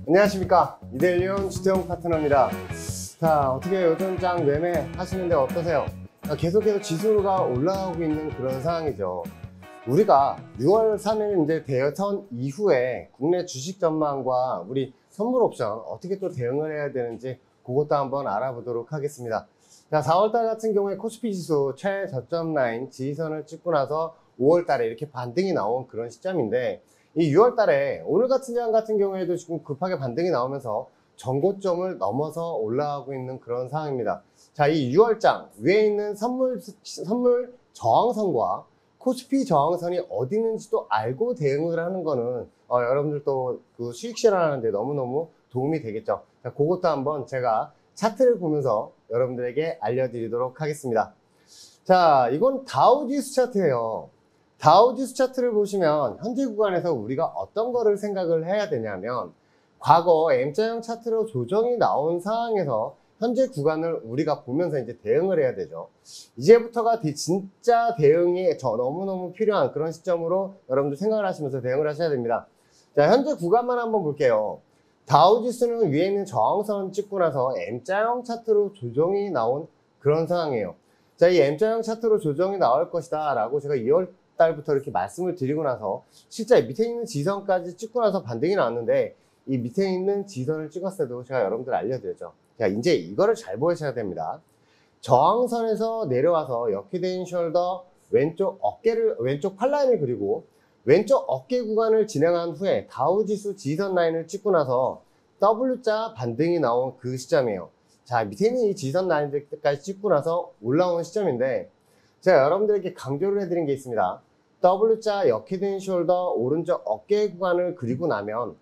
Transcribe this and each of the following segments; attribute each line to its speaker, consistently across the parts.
Speaker 1: 안녕하십니까, 이델리온 주태용 파트너입니다. 자, 어떻게 요즘 장 매매 하시는데 어떠세요? 계속해서 지수가 올라가고 있는 그런 상황이죠. 우리가 6월 3일 이제 대선 이후에 국내 주식 전망과 우리 선물 옵션 어떻게 또 대응을 해야 되는지 그것도 한번 알아보도록 하겠습니다. 자, 4월달 같은 경우에 코스피 지수 최저점 라인 지지선을 찍고 나서 5월달에 이렇게 반등이 나온 그런 시점인데, 이 6월달에 오늘 같은 장 같은 경우에도 지금 급하게 반등이 나오면서 전고점을 넘어서 올라가고 있는 그런 상황입니다. 자, 이 6월장 위에 있는 선물 저항선과 코스피 저항선이 어디 있는지도 알고 대응을 하는 거는 여러분들 또 그 수익 실현하는데 너무너무 도움이 되겠죠. 자, 그것도 한번 제가 차트를 보면서 여러분들에게 알려드리도록 하겠습니다. 자, 이건 다우지수 차트예요. 다우지수 차트를 보시면 현재 구간에서 우리가 어떤 거를 생각을 해야 되냐면, 과거 M자형 차트로 조정이 나온 상황에서 현재 구간을 우리가 보면서 이제 대응을 해야 되죠. 이제부터가 진짜 대응이 너무너무 필요한 그런 시점으로 여러분들 생각을 하시면서 대응을 하셔야 됩니다. 자, 현재 구간만 한번 볼게요. 다우지수는 위에 있는 저항선 찍고 나서 M자형 차트로 조정이 나온 그런 상황이에요. 자, 이 M자형 차트로 조정이 나올 것이다 라고 제가 2월 달부터 이렇게 말씀을 드리고 나서 실제 밑에 있는 지선까지 찍고 나서 반등이 나왔는데, 이 밑에 있는 지선을 찍었을 때도 제가 여러분들 알려드렸죠. 자, 이제 이거를 잘 보셔야 됩니다. 저항선에서 내려와서 역히된 숄더 왼쪽 팔라인을 그리고 왼쪽 어깨 구간을 진행한 후에 다우지수 지선 라인을 찍고 나서 W자 반등이 나온 그 시점이에요. 자, 밑에 있는 이 지선 라인까지 찍고 나서 올라오는 시점인데, 제가 여러분들에게 강조를 해드린 게 있습니다. W자 역히든 숄더 오른쪽 어깨 구간을 그리고 나면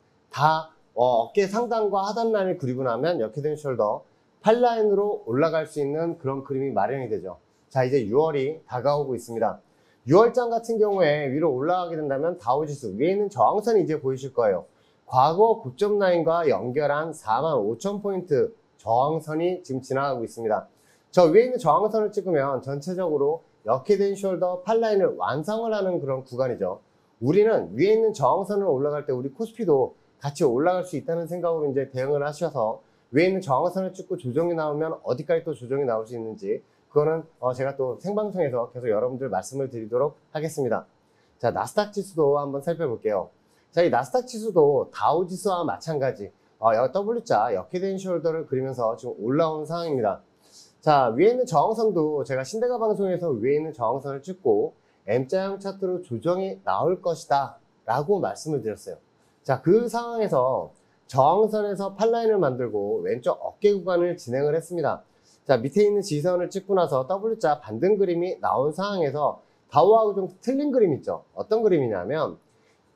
Speaker 1: 어깨 상단과 하단 라인을 그리고 나면 역히든 숄더 팔라인으로 올라갈 수 있는 그런 그림이 마련이 되죠. 자, 이제 6월이 다가오고 있습니다. 6월장 같은 경우에 위로 올라가게 된다면 다우지수 위에 있는 저항선이 이제 보이실 거예요. 과거 고점 라인과 연결한 45,000포인트 저항선이 지금 지나가고 있습니다. 저 위에 있는 저항선을 찍으면 전체적으로 역히든 숄더 팔라인을 완성을 하는 그런 구간이죠. 우리는 위에 있는 저항선을 올라갈 때 우리 코스피도 같이 올라갈 수 있다는 생각으로 이제 대응을 하셔서, 위에 있는 저항선을 찍고 조정이 나오면 어디까지 또 조정이 나올 수 있는지 그거는 제가 또 생방송에서 계속 여러분들 말씀을 드리도록 하겠습니다. 자, 나스닥 지수도 한번 살펴볼게요. 자, 이 나스닥 지수도 다우 지수와 마찬가지 W자 역히든 숄더를 그리면서 지금 올라온 상황입니다. 자, 위에 있는 저항선도 제가 신대가 방송에서 위에 있는 저항선을 찍고 M자형 차트로 조정이 나올 것이다 라고 말씀을 드렸어요. 자, 그 상황에서 저항선에서 팔라인을 만들고 왼쪽 어깨 구간을 진행을 했습니다. 자, 밑에 있는 지선을 찍고 나서 W자 반등 그림이 나온 상황에서 다우하고 좀 틀린 그림 있죠. 어떤 그림이냐면,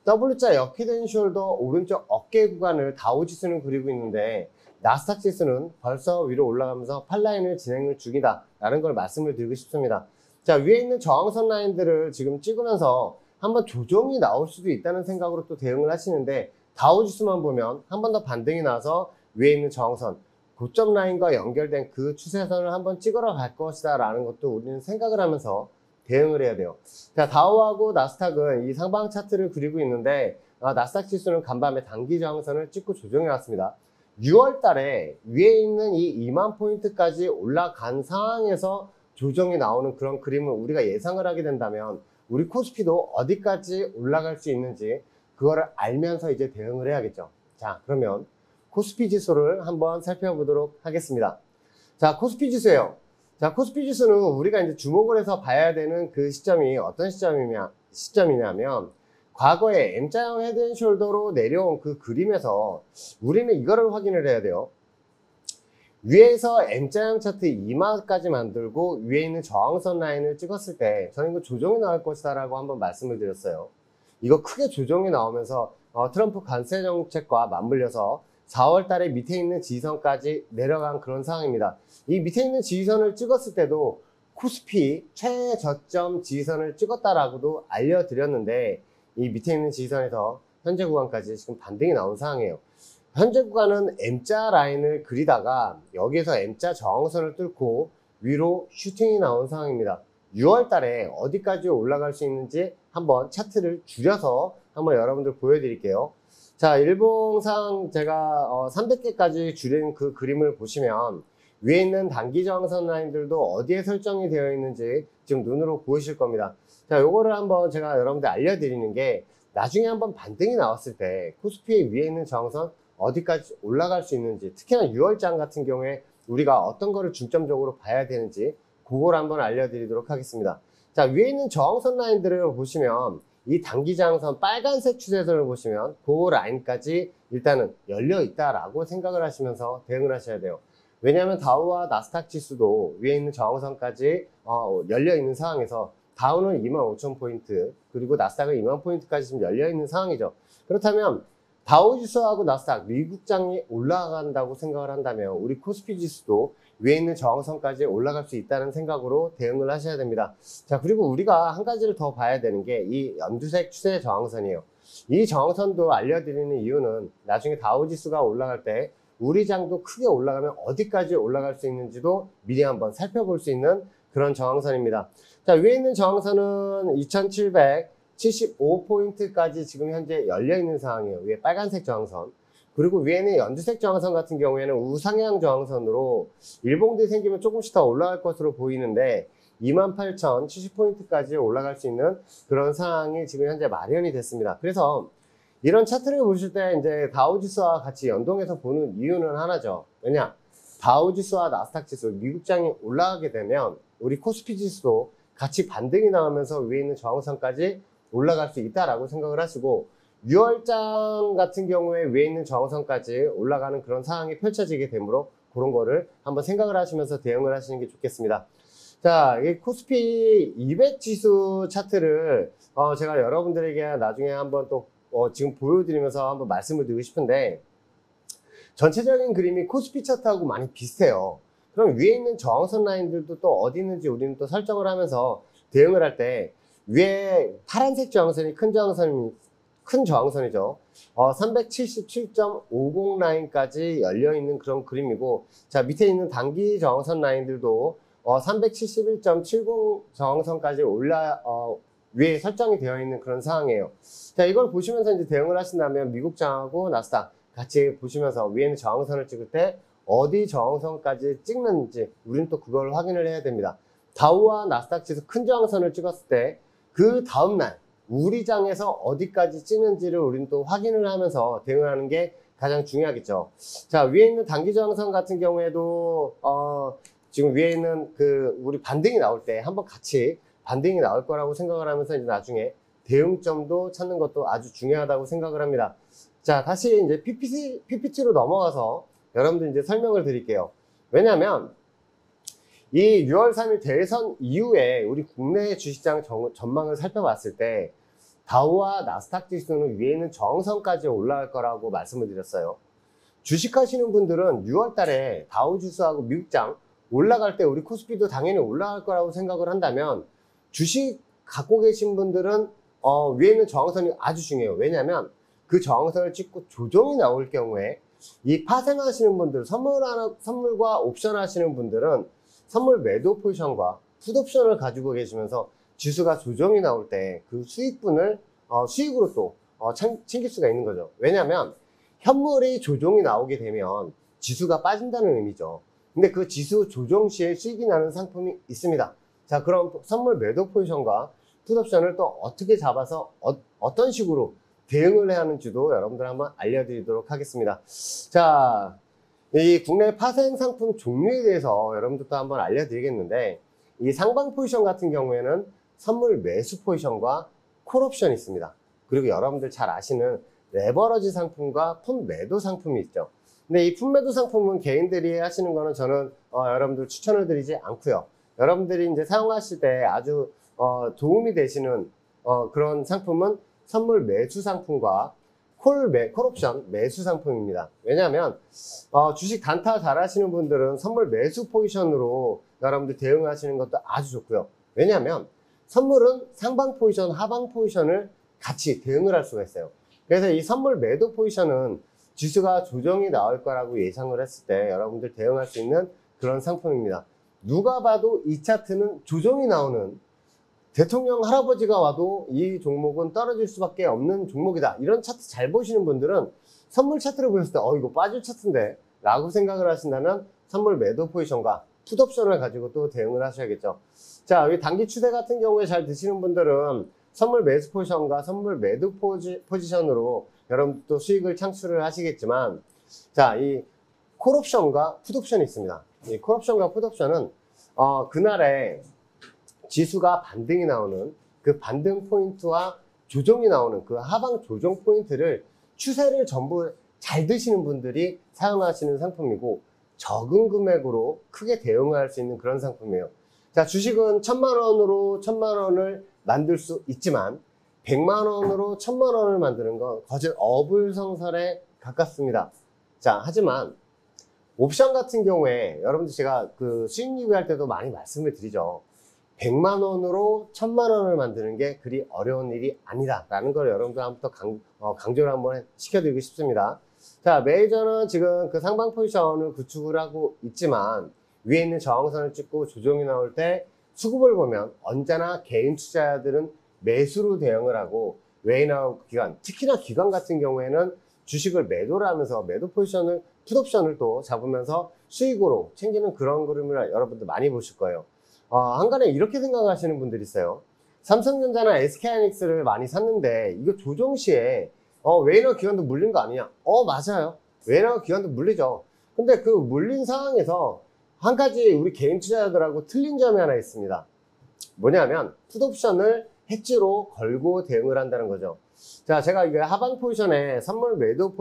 Speaker 1: W자 역히든 숄더 오른쪽 어깨 구간을 다우지수는 그리고 있는데, 나스닥 지수는 벌써 위로 올라가면서 팔라인을 진행을 중이다 라는 걸 말씀을 드리고 싶습니다. 자, 위에 있는 저항선 라인들을 지금 찍으면서 한번 조정이 나올 수도 있다는 생각으로 또 대응을 하시는데, 다우지수만 보면 한 번 더 반등이 나서 위에 있는 저항선 고점 라인과 연결된 그 추세선을 한번 찍으러 갈 것이다 라는 것도 우리는 생각을 하면서 대응을 해야 돼요. 자, 다우하고 나스닥은 이 상방 차트를 그리고 있는데, 나스닥 지수는 간밤에 단기 저항선을 찍고 조정해 왔습니다. 6월 달에 위에 있는 이 2만 포인트까지 올라간 상황에서 조정이 나오는 그런 그림을 우리가 예상을 하게 된다면, 우리 코스피도 어디까지 올라갈 수 있는지 그거를 알면서 이제 대응을 해야겠죠. 자, 그러면 코스피 지수를 한번 살펴보도록 하겠습니다. 자, 코스피 지수예요. 자, 코스피 지수는 우리가 이제 주목을 해서 봐야 되는 그 시점이 어떤 시점이냐면, 과거에 M자형 헤드앤숄더로 내려온 그 그림에서 우리는 이거를 확인을 해야 돼요. 위에서 M자형 차트 2마까지 만들고 위에 있는 저항선 라인을 찍었을 때 저는 이거 조정이 나올 것이다 라고 한번 말씀을 드렸어요. 이거 크게 조정이 나오면서 트럼프 관세 정책과 맞물려서 4월 달에 밑에 있는 지지선까지 내려간 그런 상황입니다. 이 밑에 있는 지지선을 찍었을 때도 코스피 최저점 지지선을 찍었다라고도 알려드렸는데, 이 밑에 있는 지지선에서 현재 구간까지 지금 반등이 나온 상황이에요. 현재 구간은 M자 라인을 그리다가 여기에서 M자 저항선을 뚫고 위로 슈팅이 나온 상황입니다. 6월 달에 어디까지 올라갈 수 있는지 한번 차트를 줄여서 한번 여러분들 보여드릴게요. 자, 일봉상 제가 300개까지 줄인 그 그림을 보시면 위에 있는 단기 저항선 라인들도 어디에 설정이 되어 있는지 지금 눈으로 보이실 겁니다. 자, 요거를 한번 제가 여러분들 알려드리는 게 나중에 한번 반등이 나왔을 때 코스피의 위에 있는 저항선 어디까지 올라갈 수 있는지, 특히나 6월장 같은 경우에 우리가 어떤 거를 중점적으로 봐야 되는지 그걸 한번 알려드리도록 하겠습니다. 자, 위에 있는 저항선 라인들을 보시면 이 단기 저항선 빨간색 추세선을 보시면 그 라인까지 일단은 열려 있다라고 생각을 하시면서 대응을 하셔야 돼요. 왜냐하면 다우와 나스닥 지수도 위에 있는 저항선까지 열려 있는 상황에서 다우는 25,000포인트 그리고 나스닥은 20,000포인트까지 지금 열려 있는 상황이죠. 그렇다면 다우 지수하고 나스닥 미국장이 올라간다고 생각을 한다면 우리 코스피 지수도 위에 있는 저항선까지 올라갈 수 있다는 생각으로 대응을 하셔야 됩니다. 자, 그리고 우리가 한 가지를 더 봐야 되는 게 이 연두색 추세 저항선이에요. 이 저항선도 알려드리는 이유는 나중에 다우 지수가 올라갈 때 우리 장도 크게 올라가면 어디까지 올라갈 수 있는지도 미리 한번 살펴볼 수 있는 그런 저항선입니다. 자, 위에 있는 저항선은 2775포인트까지 지금 현재 열려 있는 상황이에요. 위에 빨간색 저항선. 그리고 위에는 연두색 저항선 같은 경우에는 우상향 저항선으로 일봉들이 생기면 조금씩 더 올라갈 것으로 보이는데 28,070포인트까지 올라갈 수 있는 그런 상황이 지금 현재 마련이 됐습니다. 그래서 이런 차트를 보실 때 이제 다우지수와 같이 연동해서 보는 이유는 하나죠. 왜냐? 다우지수와 나스닥 지수, 미국장이 올라가게 되면 우리 코스피 지수도 같이 반등이 나오면서 위에 있는 저항선까지 올라갈 수 있다라고 생각을 하시고 6월장 같은 경우에 위에 있는 저항선까지 올라가는 그런 상황이 펼쳐지게 되므로 그런 거를 한번 생각을 하시면서 대응을 하시는 게 좋겠습니다. 자, 이 코스피 200 지수 차트를 제가 여러분들에게 나중에 한번 또 지금 보여드리면서 한번 말씀을 드리고 싶은데 전체적인 그림이 코스피 차트하고 많이 비슷해요. 그럼 위에 있는 저항선 라인들도 또 어디 있는지 우리는 또 설정을 하면서 대응을 할 때 위에 파란색 저항선이 큰 저항선이죠. 377.50 라인까지 열려 있는 그런 그림이고, 자, 밑에 있는 단기 저항선 라인들도 371.70 저항선까지 위에 설정이 되어 있는 그런 상황이에요. 자, 이걸 보시면서 이제 대응을 하신다면 미국장하고 나스닥 같이 보시면서 위에는 저항선을 찍을 때 어디 저항선까지 찍는지 우리는 또 그걸 확인을 해야 됩니다. 다우와 나스닥 지수 큰 저항선을 찍었을 때 그 다음날 우리 장에서 어디까지 찍는지를 우리는 또 확인을 하면서 대응을 하는 게 가장 중요하겠죠. 자, 위에 있는 단기 저항선 같은 경우에도 지금 위에 있는 우리 반등이 나올 때 한번 같이 반등이 나올 거라고 생각을 하면서 이제 나중에 대응점도 찾는 것도 아주 중요하다고 생각을 합니다. 자, 다시 이제 PPT로 넘어가서 여러분들 이제 설명을 드릴게요. 왜냐하면 이 6월 3일 대선 이후에 우리 국내 주식장 전망을 살펴봤을 때 다우와 나스닥 지수는 위에 있는 저항선까지 올라갈 거라고 말씀을 드렸어요. 주식하시는 분들은 6월 달에 다우 지수하고 미국장 올라갈 때 우리 코스피도 당연히 올라갈 거라고 생각을 한다면 주식 갖고 계신 분들은 위에 있는 저항선이 아주 중요해요. 왜냐하면 그 저항선을 찍고 조정이 나올 경우에 이 파생하시는 분들, 선물과 옵션 하시는 분들은 선물 매도 포지션과 풋옵션을 가지고 계시면서 지수가 조정이 나올 때 그 수익분을 수익으로 또 챙길 수가 있는 거죠. 왜냐하면 현물이 조정이 나오게 되면 지수가 빠진다는 의미죠. 근데 그 지수 조정 시에 수익이 나는 상품이 있습니다. 자, 그럼 선물 매도 포지션과 풋옵션을 또 어떻게 잡아서 어떤 식으로 대응을 해야 하는지도 여러분들 한번 알려드리도록 하겠습니다. 자, 이 국내 파생 상품 종류에 대해서 여러분들도 한번 알려드리겠는데 이 상방 포지션 같은 경우에는 선물 매수 포지션과 콜옵션이 있습니다. 그리고 여러분들 잘 아시는 레버러지 상품과 풋 매도 상품이 있죠. 근데 이 풋 매도 상품은 개인들이 하시는 거는 저는 여러분들 추천을 드리지 않고요. 여러분들이 이제 사용하실 때 아주 도움이 되시는 그런 상품은 선물 매수 상품과 콜옵션 매수 상품입니다. 왜냐하면 주식 단타 잘 하시는 분들은 선물 매수 포지션으로 여러분들 대응하시는 것도 아주 좋고요. 왜냐하면 선물은 상방 포지션, 하방 포지션을 같이 대응을 할 수가 있어요. 그래서 이 선물 매도 포지션은 지수가 조정이 나올 거라고 예상을 했을 때 여러분들 대응할 수 있는 그런 상품입니다. 누가 봐도 이 차트는 조정이 나오는 대통령 할아버지가 와도 이 종목은 떨어질 수밖에 없는 종목이다. 이런 차트 잘 보시는 분들은 선물 차트를 보셨을 때 이거 빠질 차트인데 라고 생각을 하신다면 선물 매도 포지션과 풋옵션을 가지고 또 대응을 하셔야겠죠. 자, 여기 단기 추세 같은 경우에 잘 드시는 분들은 선물 매수 포지션과 선물 매도 포지션으로 여러분도 수익을 창출을 하시겠지만, 자, 이 콜옵션과 풋옵션이 있습니다. 이 콜옵션과 풋옵션은 그날에 지수가 반등이 나오는 그 반등 포인트와 조정이 나오는 그 하방 조정 포인트를 추세를 전부 잘 드시는 분들이 사용하시는 상품이고, 적은 금액으로 크게 대응할 수 있는 그런 상품이에요. 자, 주식은 1000만원으로 1000만원을 만들 수 있지만 100만원으로 1000만원을 만드는 건 거짓 어불성설에 가깝습니다. 자, 하지만 옵션 같은 경우에 여러분들 제가 그 수익 리뷰할 때도 많이 말씀을 드리죠. 100만원으로 1000만원을 만드는 게 그리 어려운 일이 아니다 라는 걸 여러분들 한번 더 강조를 한번 시켜드리고 싶습니다. 자, 메이저는 지금 그 상방 포지션을 구축을 하고 있지만 위에 있는 저항선을 찍고 조정이 나올 때 수급을 보면 언제나 개인 투자자들은 매수로 대응을 하고, 외인하고 기관, 특히나 기관 같은 경우에는 주식을 매도를 하면서 매도 포지션을, 풋옵션을 또 잡으면서 수익으로 챙기는 그런 그림을 여러분들 많이 보실 거예요. 한간에 이렇게 생각하시는 분들이 있어요. 삼성전자나 SK하이닉스를 많이 샀는데 이거 조정 시에 외인하고 기관도 물린 거 아니냐? 맞아요. 외인하고 기관도 물리죠. 근데 그 물린 상황에서 한 가지 우리 개인 투자자들하고 틀린 점이 하나 있습니다. 뭐냐면 풋옵션을 해지로 걸고 대응을 한다는 거죠. 자, 제가 이게 하방 포지션에 선물 매도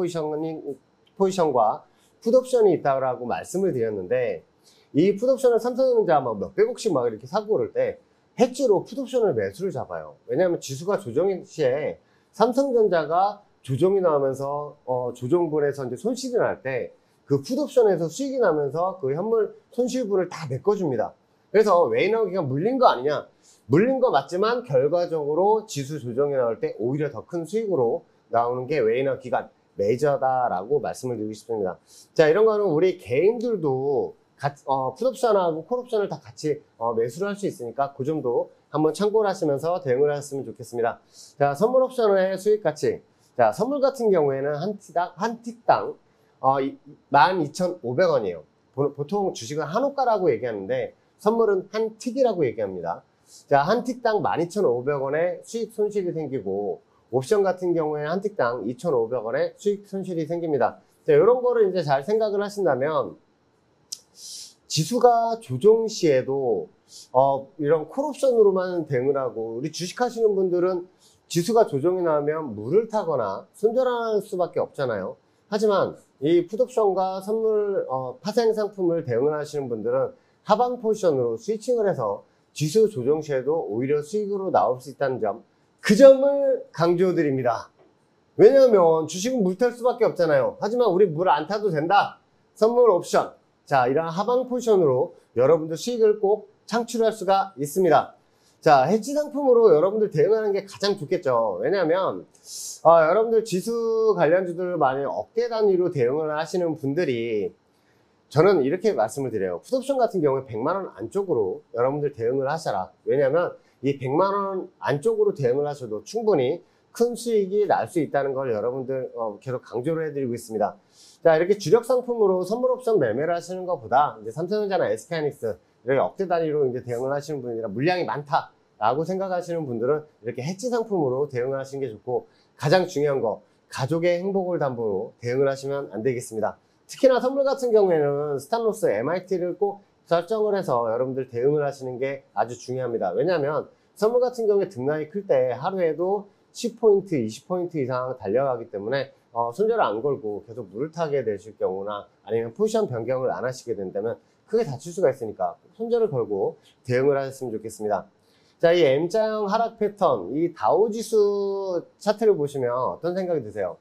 Speaker 1: 포지션과 풋옵션이 있다고 말씀을 드렸는데, 이 풋옵션을 삼성전자 막 몇백억씩 막 이렇게 사고 그럴 때 해지로 풋옵션을 매수를 잡아요. 왜냐하면 지수가 조정 시에 삼성전자가 조정이 나오면서 조정분에서 이제 손실이 날 때 그 풋옵션에서 수익이 나면서 그 현물 손실분을 다 메꿔줍니다. 그래서 외인하고 기관 물린 거 아니냐? 물린 거 맞지만 결과적으로 지수 조정이 나올 때 오히려 더 큰 수익으로 나오는 게 외인하고 기관 메이저다라고 말씀을 드리고 싶습니다. 자, 이런 거는 우리 개인들도 풋옵션하고 콜옵션을 다 같이 매수를 할 수 있으니까 그 점도 한번 참고를 하시면서 대응을 하셨으면 좋겠습니다. 자, 선물 옵션의 수익 가치. 자, 선물 같은 경우에는 한 틱당 12,500원이에요. 보통 주식은 한 호가라고 얘기하는데 선물은 한 틱이라고 얘기합니다. 자, 한 틱당 12,500원의 수익 손실이 생기고, 옵션 같은 경우에 한 틱당 2,500원의 수익 손실이 생깁니다. 자, 이런 거를 이제 잘 생각을 하신다면, 지수가 조정 시에도 이런 콜옵션으로만 대응을 하고, 우리 주식 하시는 분들은 지수가 조정이 나면 물을 타거나 손절할 수밖에 없잖아요. 하지만 이 풋옵션과 선물 파생 상품을 대응을 하시는 분들은 하방 포지션으로 스위칭을 해서 지수 조정 시에도 오히려 수익으로 나올 수 있다는 점, 그 점을 강조드립니다. 왜냐하면 주식은 물 탈 수밖에 없잖아요. 하지만 우리 물 안 타도 된다. 선물 옵션. 자, 이런 하방 포지션으로 여러분들 수익을 꼭 창출할 수가 있습니다. 자, 해지 상품으로 여러분들 대응하는 게 가장 좋겠죠. 왜냐하면 여러분들 지수 관련주들 많이 억대 단위로 대응을 하시는 분들이, 저는 이렇게 말씀을 드려요. 풋옵션 같은 경우에 100만원 안쪽으로 여러분들 대응을 하셔라. 왜냐하면 이 100만원 안쪽으로 대응을 하셔도 충분히 큰 수익이 날 수 있다는 걸 여러분들 계속 강조를 해드리고 있습니다. 자, 이렇게 주력 상품으로 선물 옵션 매매를 하시는 것보다 이제 삼성전자나 SK하이닉스 이렇게 억대 단위로 이제 대응을 하시는 분이라 물량이 많다라고 생각하시는 분들은 이렇게 해지 상품으로 대응을 하시는 게 좋고, 가장 중요한 거, 가족의 행복을 담보로 대응을 하시면 안 되겠습니다. 특히나 선물 같은 경우에는 스탑로스 MIT를 꼭 설정을 해서 여러분들 대응을 하시는 게 아주 중요합니다. 왜냐하면 선물 같은 경우에 등락이 클 때 하루에도 10포인트, 20포인트 이상 달려가기 때문에 손절을 안 걸고 계속 물을 타게 되실 경우나 아니면 포지션 변경을 안 하시게 된다면 크게 다칠 수가 있으니까 손절을 걸고 대응을 하셨으면 좋겠습니다. 자, 이 M자형 하락 패턴, 이 다우지수 차트를 보시면 어떤 생각이 드세요?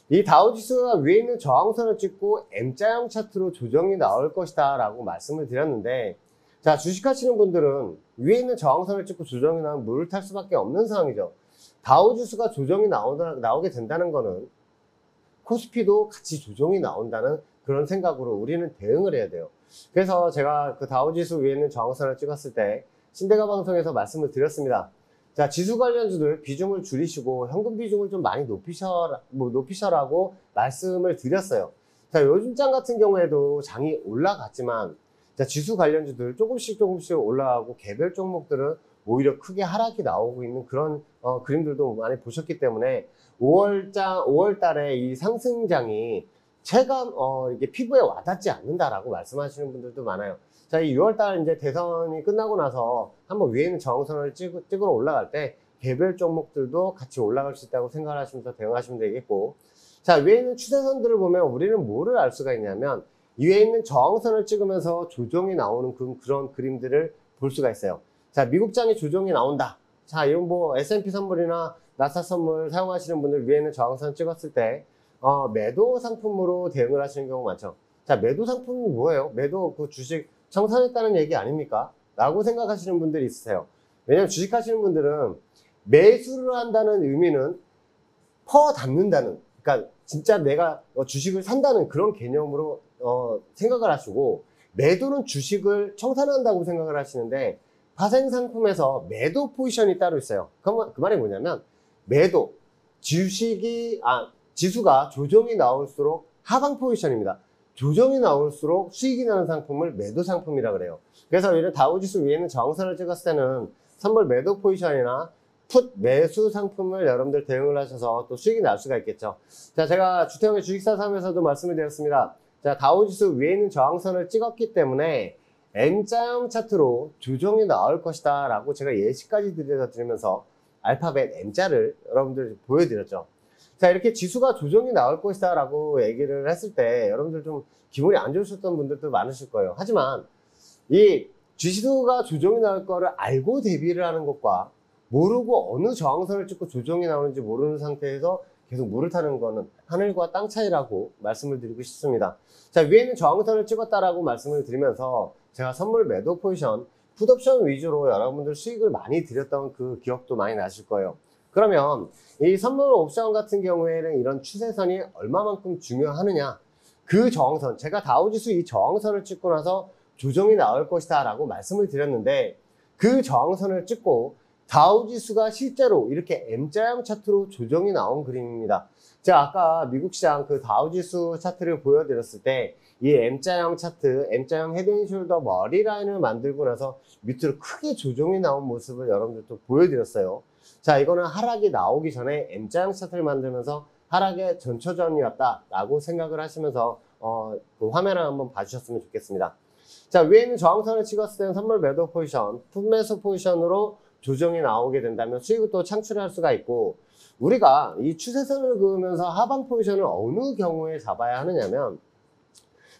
Speaker 1: 이 다우지수가 위에 있는 저항선을 찍고 M자형 차트로 조정이 나올 것이다 라고 말씀을 드렸는데, 자, 주식하시는 분들은 위에 있는 저항선을 찍고 조정이 나오면 물을 탈 수밖에 없는 상황이죠. 다우지수가 조정이 나오게 된다는 거는 코스피도 같이 조정이 나온다는 그런 생각으로 우리는 대응을 해야 돼요. 그래서 제가 그 다우지수 위에 있는 저항선을 찍었을 때 신대가 방송에서 말씀을 드렸습니다. 자, 지수 관련주들 비중을 줄이시고 현금 비중을 좀 많이 높이셔라고 말씀을 드렸어요. 자, 요즘장 같은 경우에도 장이 올라갔지만, 자, 지수 관련주들 조금씩 올라가고 개별 종목들은 오히려 크게 하락이 나오고 있는 그런 그림들도 많이 보셨기 때문에 5월 달에 이 상승장이 체감 이게 피부에 와닿지 않는다라고 말씀하시는 분들도 많아요. 자, 이 6월 달 이제 대선이 끝나고 나서 한번 위에 있는 저항선을 찍으러 올라갈 때 개별 종목들도 같이 올라갈 수 있다고 생각하시면서 대응하시면 되겠고, 자, 위에 있는 추세선들을 보면 우리는 뭐를 알 수가 있냐면 이 위에 있는 저항선을 찍으면서 조정이 나오는 그런 그림들을 볼 수가 있어요. 자, 미국장이 조정이 나온다. 자, 이런 뭐 S&P 선물이나 나스닥 선물 사용하시는 분들 위에 있는 저항선 찍었을 때 매도 상품으로 대응을 하시는 경우 많죠. 자, 매도 상품이 뭐예요? 매도 그 주식 청산했다는 얘기 아닙니까? 라고 생각하시는 분들이 있으세요. 왜냐면 주식 하시는 분들은 매수를 한다는 의미는 담는다는, 그러니까 진짜 내가 주식을 산다는 그런 개념으로 생각을 하시고, 매도는 주식을 청산한다고 생각을 하시는데 파생 상품에서 매도 포지션이 따로 있어요. 그 말이 뭐냐면 매도, 지수가 조정이 나올수록 하방 포지션입니다. 조정이 나올수록 수익이 나는 상품을 매도 상품이라 그래요. 그래서 이런 다우지수 위에는 저항선을 찍었을 때는 선물 매도 포지션이나 풋 매수 상품을 여러분들 대응을 하셔서 또 수익이 날 수가 있겠죠. 자, 제가 주태영의 주식사 3에서도 말씀을 드렸습니다. 자, 다우지수 위에 있는 저항선을 찍었기 때문에 M자형 차트로 조정이 나올 것이다 라고 제가 예시까지 드리면서 알파벳 M자를 여러분들 보여드렸죠. 자, 이렇게 지수가 조정이 나올 것이다 라고 얘기를 했을 때 여러분들 좀 기분이 안 좋으셨던 분들도 많으실 거예요. 하지만 이 지수가 조정이 나올 거를 알고 대비를 하는 것과 모르고 어느 저항선을 찍고 조정이 나오는지 모르는 상태에서 계속 물을 타는 거는 하늘과 땅 차이라고 말씀을 드리고 싶습니다. 자, 위에는 저항선을 찍었다라고 말씀을 드리면서 제가 선물 매도 포지션, 풋옵션 위주로 여러분들 수익을 많이 드렸던 그 기억도 많이 나실 거예요. 그러면 이 선물 옵션 같은 경우에는 이런 추세선이 얼마만큼 중요하느냐, 그 저항선, 제가 다우지수 이 저항선을 찍고 나서 조정이 나올 것이다 라고 말씀을 드렸는데, 그 저항선을 찍고 다우지수가 실제로 이렇게 M자형 차트로 조정이 나온 그림입니다. 제가 아까 미국 시장 그 다우지수 차트를 보여드렸을 때 이 M자형 차트, M자형 헤드앤숄더 머리 라인을 만들고 나서 밑으로 크게 조정이 나온 모습을 여러분들도 보여드렸어요. 자, 이거는 하락이 나오기 전에 M자형 차트를 만들면서 하락의 전초전이었다 라고 생각을 하시면서 그 화면을 한번 봐주셨으면 좋겠습니다. 자, 위에 있는 저항선을 찍었을 때는 선물 매도 포지션, 풋매수 포지션으로 조정이 나오게 된다면 수익을 또 창출할 수가 있고, 우리가 이 추세선을 그으면서 하방 포지션을 어느 경우에 잡아야 하느냐면,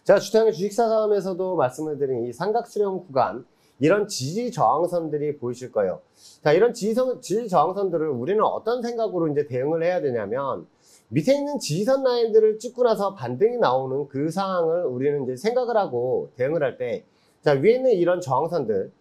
Speaker 1: 제가 주태영의 주식사 사업에서도 말씀을 드린 이 삼각수렴 구간, 이런 지지 저항선들이 보이실 거예요. 자, 이런 지지 저항선들을 우리는 어떤 생각으로 이제 대응을 해야 되냐면, 밑에 있는 지지선 라인들을 찍고 나서 반등이 나오는 그 상황을 우리는 이제 생각을 하고 대응을 할 때, 자, 위에 있는 이런 저항선들은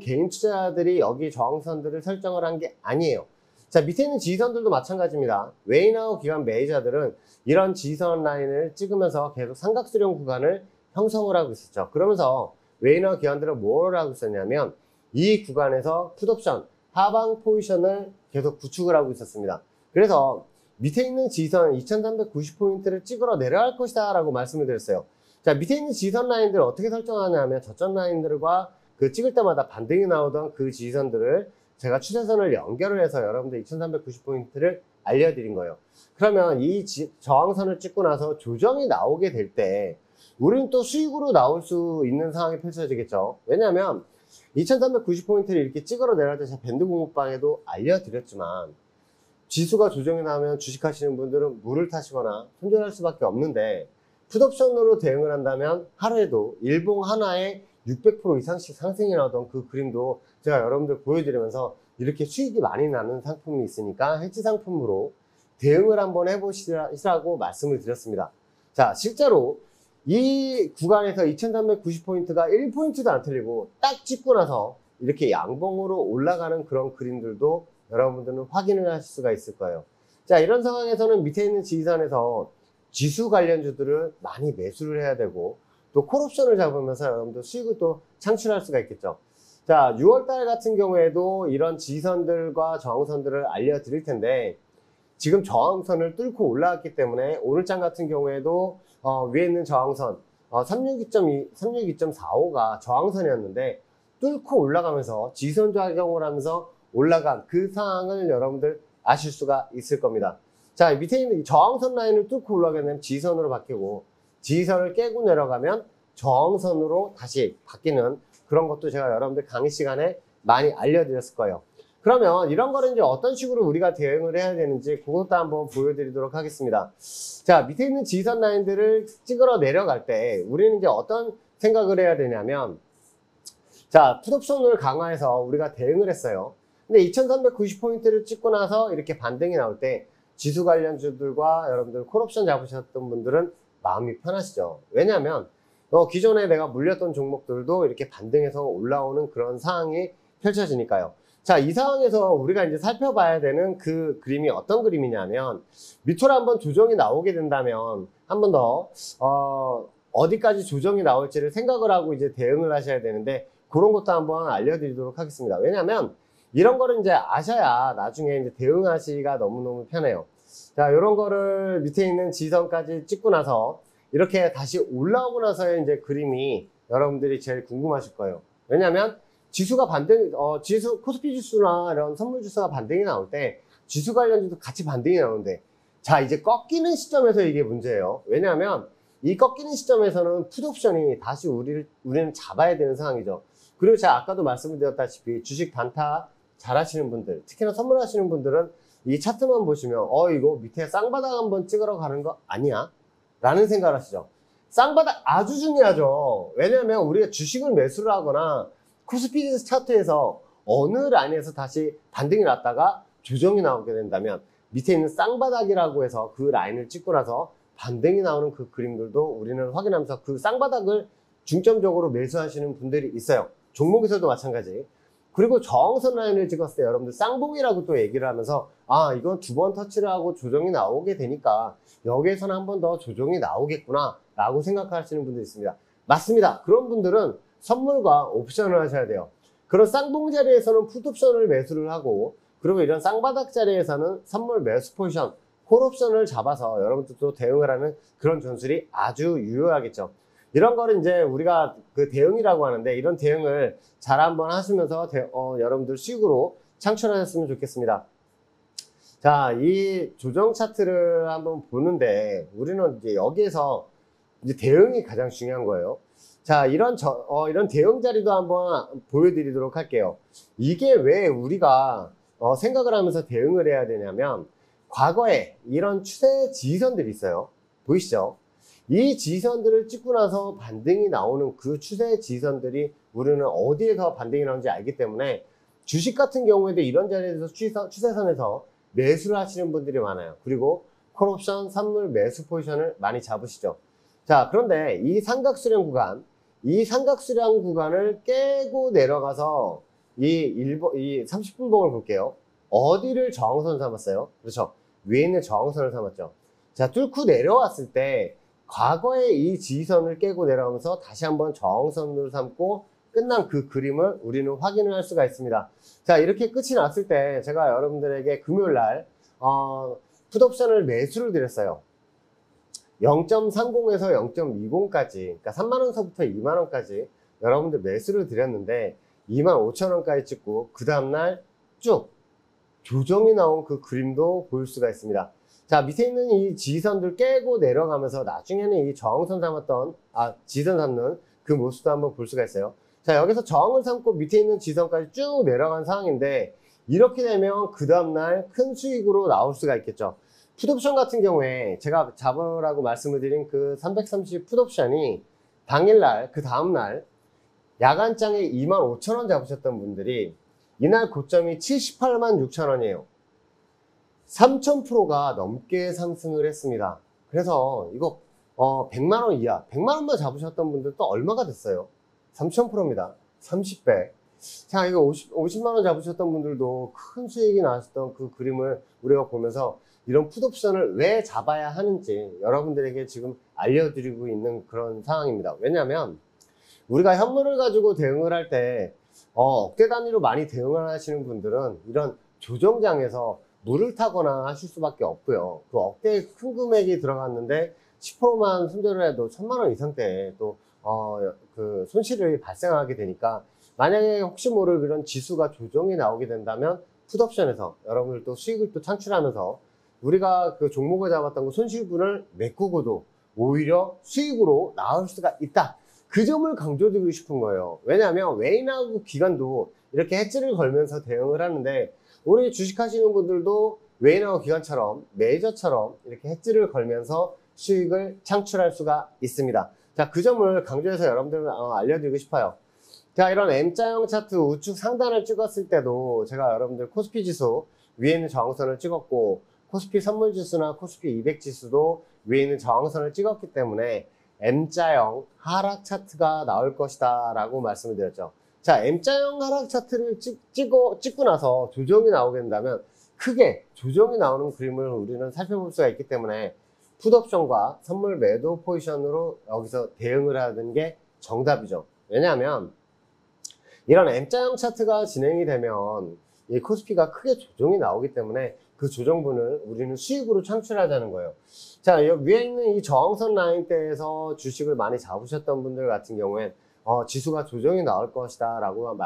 Speaker 1: 개인 투자자들이 여기 저항선들을 설정을 한 게 아니에요. 자, 밑에 있는 지지선들도 마찬가지입니다. 웨이나우 기관 매니저들은 이런 지지선 라인을 찍으면서 계속 삼각수렴 구간을 형성을 하고 있었죠. 그러면서 웨이나우 기관들은 뭘 하고 있었냐면 이 구간에서 풋옵션, 하방 포지션을 계속 구축을 하고 있었습니다. 그래서 밑에 있는 지지선 2390포인트를 찍으러 내려갈 것이다 라고 말씀을 드렸어요. 자, 밑에 있는 지지선 라인들을 어떻게 설정하냐면 저점 라인들과 그 찍을 때마다 반등이 나오던 그 지지선들을 제가 추세선을 연결을 해서 여러분들 2390포인트를 알려드린 거예요. 그러면 이 저항선을 찍고 나서 조정이 나오게 될 때 우리는 또 수익으로 나올 수 있는 상황이 펼쳐지겠죠. 왜냐하면 2390포인트를 이렇게 찍으러 내려갈 때 제가 밴드 공부방에도 알려드렸지만 지수가 조정이 나면 주식하시는 분들은 물을 타시거나 손절할 수밖에 없는데, 풋옵션으로 대응을 한다면 하루에도 일봉 하나에 600% 이상씩 상승이 나오던 그 그림도 제가 여러분들 보여드리면서 이렇게 수익이 많이 나는 상품이 있으니까 해지 상품으로 대응을 한번 해보시라고 말씀을 드렸습니다. 자, 실제로 이 구간에서 2390포인트가 1포인트도 안 틀리고 딱 찍고 나서 이렇게 양봉으로 올라가는 그런 그림들도 여러분들은 확인을 하실 수가 있을 거예요. 자, 이런 상황에서는 밑에 있는 지지선에서 지수 관련주들을 많이 매수를 해야 되고 또 콜옵션을 잡으면서 여러분들 수익을 또 창출할 수가 있겠죠. 자, 6월달 같은 경우에도 이런 지선들과 저항선들을 알려드릴 텐데, 지금 저항선을 뚫고 올라왔기 때문에 오늘장 같은 경우에도 위에 있는 저항선 362.2, 362.45가 저항선이었는데 뚫고 올라가면서 지선작용을 하면서 올라간 그 상황을 여러분들 아실 수가 있을 겁니다. 자, 밑에 있는 이 저항선 라인을 뚫고 올라가게 되면 지선으로 바뀌고, 지선을 깨고 내려가면 저항선으로 다시 바뀌는 그런 것도 제가 여러분들 강의 시간에 많이 알려드렸을 거예요. 그러면 이런 거를 이제 어떤 식으로 우리가 대응을 해야 되는지 그것도 한번 보여드리도록 하겠습니다. 자, 밑에 있는 지선 라인들을 찍으러 내려갈 때 우리는 이제 어떤 생각을 해야 되냐면, 자, 풋옵션을 강화해서 우리가 대응을 했어요. 근데 2390포인트를 찍고 나서 이렇게 반등이 나올 때 지수 관련주들과 여러분들 콜옵션 잡으셨던 분들은 마음이 편하시죠. 왜냐하면 기존에 내가 물렸던 종목들도 이렇게 반등해서 올라오는 그런 상황이 펼쳐지니까요. 자, 이 상황에서 우리가 이제 살펴봐야 되는 그 그림이 어떤 그림이냐면, 밑으로 한번 조정이 나오게 된다면 한 번 더 어디까지 조정이 나올지를 생각을 하고 이제 대응을 하셔야 되는데, 그런 것도 한번 알려드리도록 하겠습니다. 왜냐면 이런 거를 이제 아셔야 나중에 이제 대응하시기가 너무너무 편해요. 자, 이런 거를 밑에 있는 지선까지 찍고 나서 이렇게 다시 올라오고 나서의 이제 그림이 여러분들이 제일 궁금하실 거예요. 왜냐면 지수가 반등, 코스피 지수나 이런 선물 지수가 반등이 나올 때 지수 관련주도 같이 반등이 나오는데, 자, 이제 꺾이는 시점에서 이게 문제예요. 왜냐하면 이 꺾이는 시점에서는 풋옵션이 다시 우리는 잡아야 되는 상황이죠. 그리고 제가 아까도 말씀을 드렸다시피 주식 단타 잘 하시는 분들, 특히나 선물하시는 분들은 이 차트만 보시면 이거 밑에 쌍바닥 한번 찍으러 가는 거 아니야? 라는 생각을 하시죠. 쌍바닥 아주 중요하죠. 왜냐하면 우리가 주식을 매수를 하거나 코스피 차트에서 어느 라인에서 다시 반등이 났다가 조정이 나오게 된다면 밑에 있는 쌍바닥이라고 해서 그 라인을 찍고 나서 반등이 나오는 그 그림들도 우리는 확인하면서 그 쌍바닥을 중점적으로 매수하시는 분들이 있어요. 종목에서도 마찬가지. 그리고 저항선 라인을 찍었을 때 여러분들 쌍봉이라고 또 얘기를 하면서, 이건 두 번 터치를 하고 조정이 나오게 되니까 여기에서는 한 번 더 조정이 나오겠구나 라고 생각하시는 분들이 있습니다. 맞습니다. 그런 분들은 선물과 옵션을 하셔야 돼요. 그런 쌍봉 자리에서는 풋옵션을 매수를 하고, 그리고 이런 쌍바닥 자리에서는 선물 매수 포지션, 콜옵션을 잡아서 여러분들도 대응을 하는 그런 전술이 아주 유효하겠죠. 이런 거를 이제 우리가 그 대응이라고 하는데, 이런 대응을 잘 한번 하시면서 여러분들 수익으로 창출하셨으면 좋겠습니다. 자, 이 조정 차트를 한번 보는데 우리는 이제 여기에서 이제 대응이 가장 중요한 거예요. 자, 이런 대응 자리도 한번 보여드리도록 할게요. 이게 왜 우리가 생각을 하면서 대응을 해야 되냐면, 과거에 이런 추세 지선들이 있어요. 보이시죠? 이 지선들을 찍고 나서 반등이 나오는 그 추세 지선들이 우리는 어디에서 반등이 나오는지 알기 때문에, 주식 같은 경우에도 이런 자리에서 추세선에서 매수를 하시는 분들이 많아요. 그리고 콜옵션, 선물 매수 포지션을 많이 잡으시죠. 자, 그런데 이 삼각수렴 구간을 깨고 내려가서 이 30분봉을 볼게요. 어디를 저항선 삼았어요? 그렇죠. 위에 있는 저항선을 삼았죠. 자, 뚫고 내려왔을 때 과거에 이 지선을 깨고 내려오면서 다시 한번 저항선으로 삼고 끝난 그 그림을 우리는 확인을 할 수가 있습니다. 자, 이렇게 끝이 났을 때 제가 여러분들에게 금요일날 풋옵션을 매수를 드렸어요. 0.30에서 0.20까지, 그러니까 3만원서부터 2만원까지 여러분들 매수를 드렸는데 25,000원까지 찍고 그 다음날 쭉 조정이 나온 그 그림도 볼 수가 있습니다. 자, 밑에 있는 이 지선들 깨고 내려가면서 나중에는 이 저항선 삼았던, 지선 삼는 그 모습도 한번 볼 수가 있어요. 자, 여기서 저항을 삼고 밑에 있는 지선까지 쭉 내려간 상황인데, 이렇게 되면 그 다음날 큰 수익으로 나올 수가 있겠죠. 풋옵션 같은 경우에 제가 잡으라고 말씀을 드린 그 330 풋옵션이 당일날, 그 다음날 야간장에 25,000원 잡으셨던 분들이 이날 고점이 78만 6천원이에요. 3000%가 넘게 상승을 했습니다. 그래서 이거 100만원 이하, 100만원만 잡으셨던 분들도 얼마가 됐어요? 3000%입니다. 30배. 자, 이거 50만원 잡으셨던 분들도 큰 수익이 나셨던 그 그림을 우리가 보면서 이런 풋옵션을 왜 잡아야 하는지 여러분들에게 지금 알려드리고 있는 그런 상황입니다. 왜냐하면 우리가 현물을 가지고 대응을 할 때 억대 단위로 많이 대응을 하시는 분들은 이런 조정장에서 물을 타거나 하실 수밖에 없고요. 그 억대 큰 금액이 들어갔는데 10%만 손절을 해도 1000만 원 이상대에 또 그 손실이 발생하게 되니까, 만약에 혹시 모를 그런 지수가 조정이 나오게 된다면 풋옵션에서 여러분들 또 수익을 또 창출하면서 우리가 그 종목을 잡았던 그 손실분을 메꾸고도 오히려 수익으로 나올 수가 있다. 그 점을 강조드리고 싶은 거예요. 왜냐하면 웨인하고 기관도 이렇게 해지를 걸면서 대응을 하는데, 우리 주식하시는 분들도 웨인하고 기관처럼 메이저처럼 이렇게 해지를 걸면서 수익을 창출할 수가 있습니다. 자, 그 점을 강조해서 여러분들 알려드리고 싶어요. 자, 이런 M자형 차트 우측 상단을 찍었을 때도 제가 여러분들 코스피 지수 위에 있는 저항선을 찍었고, 코스피 선물지수나 코스피 200 지수도 위에 있는 저항선을 찍었기 때문에 M자형 하락 차트가 나올 것이다 라고 말씀을 드렸죠. 자, M자형 하락 차트를 찍고 나서 조정이 나오게 된다면 크게 조정이 나오는 그림을 우리는 살펴볼 수가 있기 때문에 풋옵션과 선물 매도 포지션으로 여기서 대응을 하는 게 정답이죠. 왜냐하면 이런 M자형 차트가 진행이 되면 이 코스피가 크게 조정이 나오기 때문에 그 조정분을 우리는 수익으로 창출하자는 거예요. 자, 여기 위에 있는 이 저항선 라인대에서 주식을 많이 잡으셨던 분들 같은 경우엔 지수가 조정이 나올 것이다 라고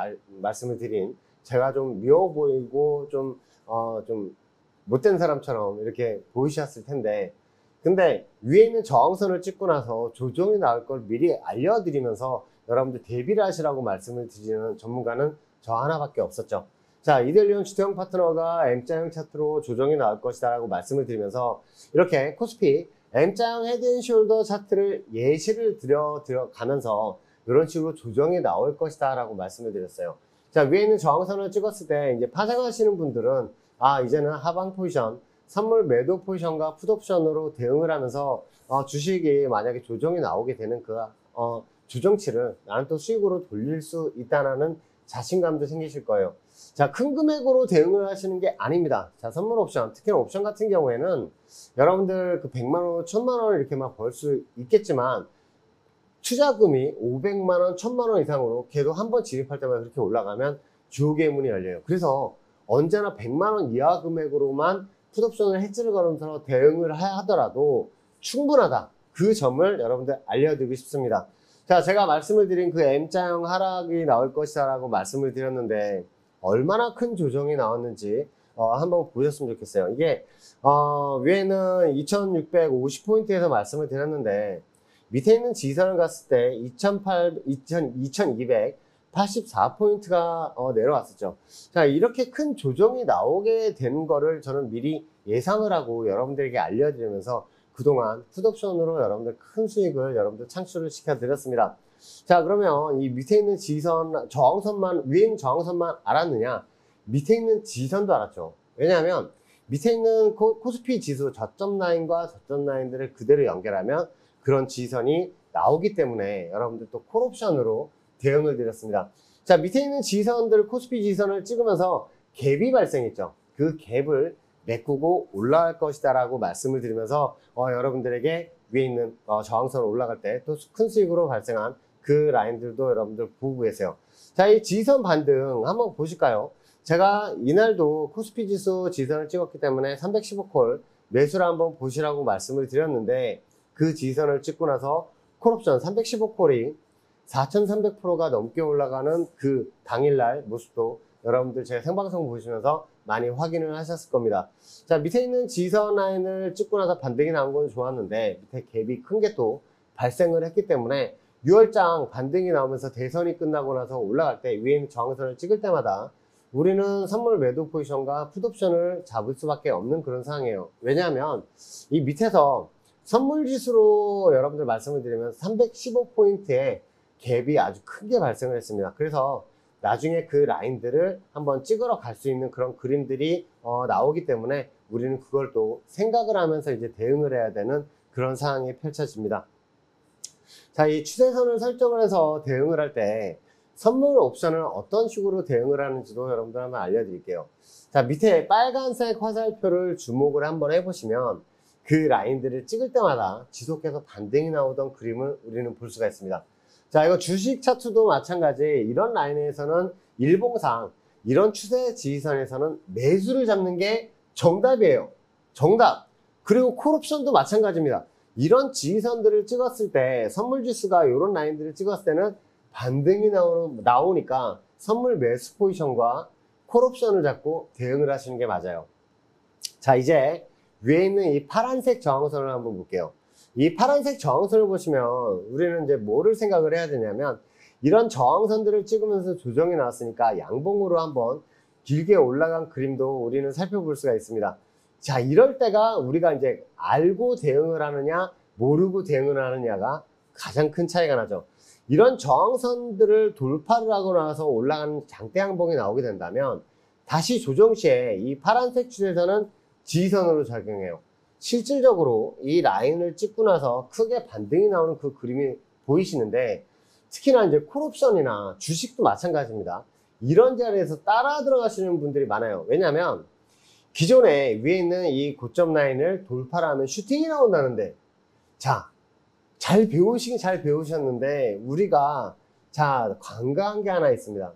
Speaker 1: 말씀을 드린, 제가 좀 미워 보이고 좀 못된 사람처럼 이렇게 보이셨을 텐데, 근데 위에 있는 저항선을 찍고 나서 조정이 나올 걸 미리 알려드리면서 여러분들 대비를 하시라고 말씀을 드리는 전문가는 저 하나밖에 없었죠. 자, 이델리온 주태영 파트너가 M자형 차트로 조정이 나올 것이다 라고 말씀을 드리면서 이렇게 코스피 M자형 헤드앤숄더 차트를 예시를 들어가면서 이런 식으로 조정이 나올 것이다 라고 말씀을 드렸어요. 자, 위에 있는 저항선을 찍었을 때 이제 파생하시는 분들은 이제는 하방 포지션, 선물 매도 포지션과 풋옵션으로 대응을 하면서 주식이 만약에 조정이 나오게 되는 그 조정치를 나는 또 수익으로 돌릴 수 있다는 자신감도 생기실 거예요. 자, 큰 금액으로 대응을 하시는 게 아닙니다. 자, 선물 옵션, 특히나 옵션 같은 경우에는 여러분들 그 100만원, 1000만원 이렇게 막 벌 수 있겠지만 투자금이 500만원, 1000만원 이상으로 걔도 한번 진입할 때마다 그렇게 올라가면 주옥의 문이 열려요. 그래서 언제나 100만원 이하 금액으로만 풋옵션을 해지를 걸으면서 대응을 하더라도 충분하다. 그 점을 여러분들 알려드리고 싶습니다. 자, 제가 말씀을 드린 그 M자형 하락이 나올 것이다 라고 말씀을 드렸는데 얼마나 큰 조정이 나왔는지 한번 보셨으면 좋겠어요. 이게 위에는 2650포인트에서 말씀을 드렸는데 밑에 있는 지선을 갔을 때 2284포인트가 내려왔었죠. 자, 이렇게 큰 조정이 나오게 되는 거를 저는 미리 예상을 하고 여러분들에게 알려드리면서 그동안 풋옵션으로 여러분들 큰 수익을 여러분들 창출을 시켜드렸습니다. 자, 그러면 이 밑에 있는 지선, 저항선만, 위에 있는 저항선만 알았느냐? 밑에 있는 지선도 알았죠. 왜냐하면 밑에 있는 코스피 지수 저점 라인과 저점 라인들을 그대로 연결하면 그런 지선이 나오기 때문에 여러분들 또 콜옵션으로 대응을 드렸습니다. 자, 밑에 있는 지선들, 코스피 지선을 찍으면서 갭이 발생했죠. 그 갭을 메꾸고 올라갈 것이다 라고 말씀을 드리면서 여러분들에게 위에 있는 저항선 올라갈 때 또 큰 수익으로 발생한 그 라인들도 여러분들 보고 계세요. 자, 이 지선 반등 한번 보실까요? 제가 이날도 코스피 지수 지선을 찍었기 때문에 315콜 매수를 한번 보시라고 말씀을 드렸는데, 그 지선을 찍고 나서 콜옵션 315콜이 4300%가 넘게 올라가는 그 당일날 모습도 여러분들 제 생방송 보시면서 많이 확인을 하셨을 겁니다. 자, 밑에 있는 지선 라인을 찍고 나서 반등이 나온 건 좋았는데 밑에 갭이 큰 게 또 발생을 했기 때문에 6월장 반등이 나오면서 대선이 끝나고 나서 올라갈 때 위에 있는 저항선을 찍을 때마다 우리는 선물 매도 포지션과 풋옵션을 잡을 수밖에 없는 그런 상황이에요. 왜냐하면 이 밑에서 선물 지수로 여러분들 말씀을 드리면 315포인트의 갭이 아주 크게 발생을 했습니다. 그래서 나중에 그 라인들을 한번 찍으러 갈 수 있는 그런 그림들이 나오기 때문에 우리는 그걸 또 생각을 하면서 이제 대응을 해야 되는 그런 상황이 펼쳐집니다. 자, 이 추세선을 설정을 해서 대응을 할 때 선물 옵션을 어떤 식으로 대응을 하는지도 여러분들 한번 알려드릴게요. 자, 밑에 빨간색 화살표를 주목을 한번 해보시면 그 라인들을 찍을 때마다 지속해서 반등이 나오던 그림을 우리는 볼 수가 있습니다. 자, 이거 주식 차트도 마찬가지. 이런 라인에서는 일봉상 이런 추세 지지선에서는 매수를 잡는 게 정답이에요. 정답. 그리고 콜옵션도 마찬가지입니다. 이런 지지선들을 찍었을 때 선물 지수가 이런 라인들을 찍었을 때는 반등이 나오니까 선물 매수 포지션과 콜옵션을 잡고 대응을 하시는 게 맞아요. 자, 이제 위에 있는 이 파란색 저항선을 한번 볼게요. 이 파란색 저항선을 보시면 우리는 이제 뭐를 생각을 해야 되냐면 이런 저항선들을 찍으면서 조정이 나왔으니까 양봉으로 한번 길게 올라간 그림도 우리는 살펴볼 수가 있습니다. 자, 이럴 때가 우리가 이제 알고 대응을 하느냐 모르고 대응을 하느냐가 가장 큰 차이가 나죠. 이런 저항선들을 돌파를 하고 나서 올라가는 장대 양봉이 나오게 된다면 다시 조정 시에 이 파란색 추세선은 지지선으로 작용해요. 실질적으로 이 라인을 찍고 나서 크게 반등이 나오는 그 그림이 보이시는데 특히나 이제 콜옵션이나 주식도 마찬가지입니다. 이런 자리에서 따라 들어가시는 분들이 많아요. 왜냐하면 기존에 위에 있는 이 고점 라인을 돌파를 하면 슈팅이 나온다는데 자, 잘 배우셨는데 우리가 자 간과한 게 하나 있습니다.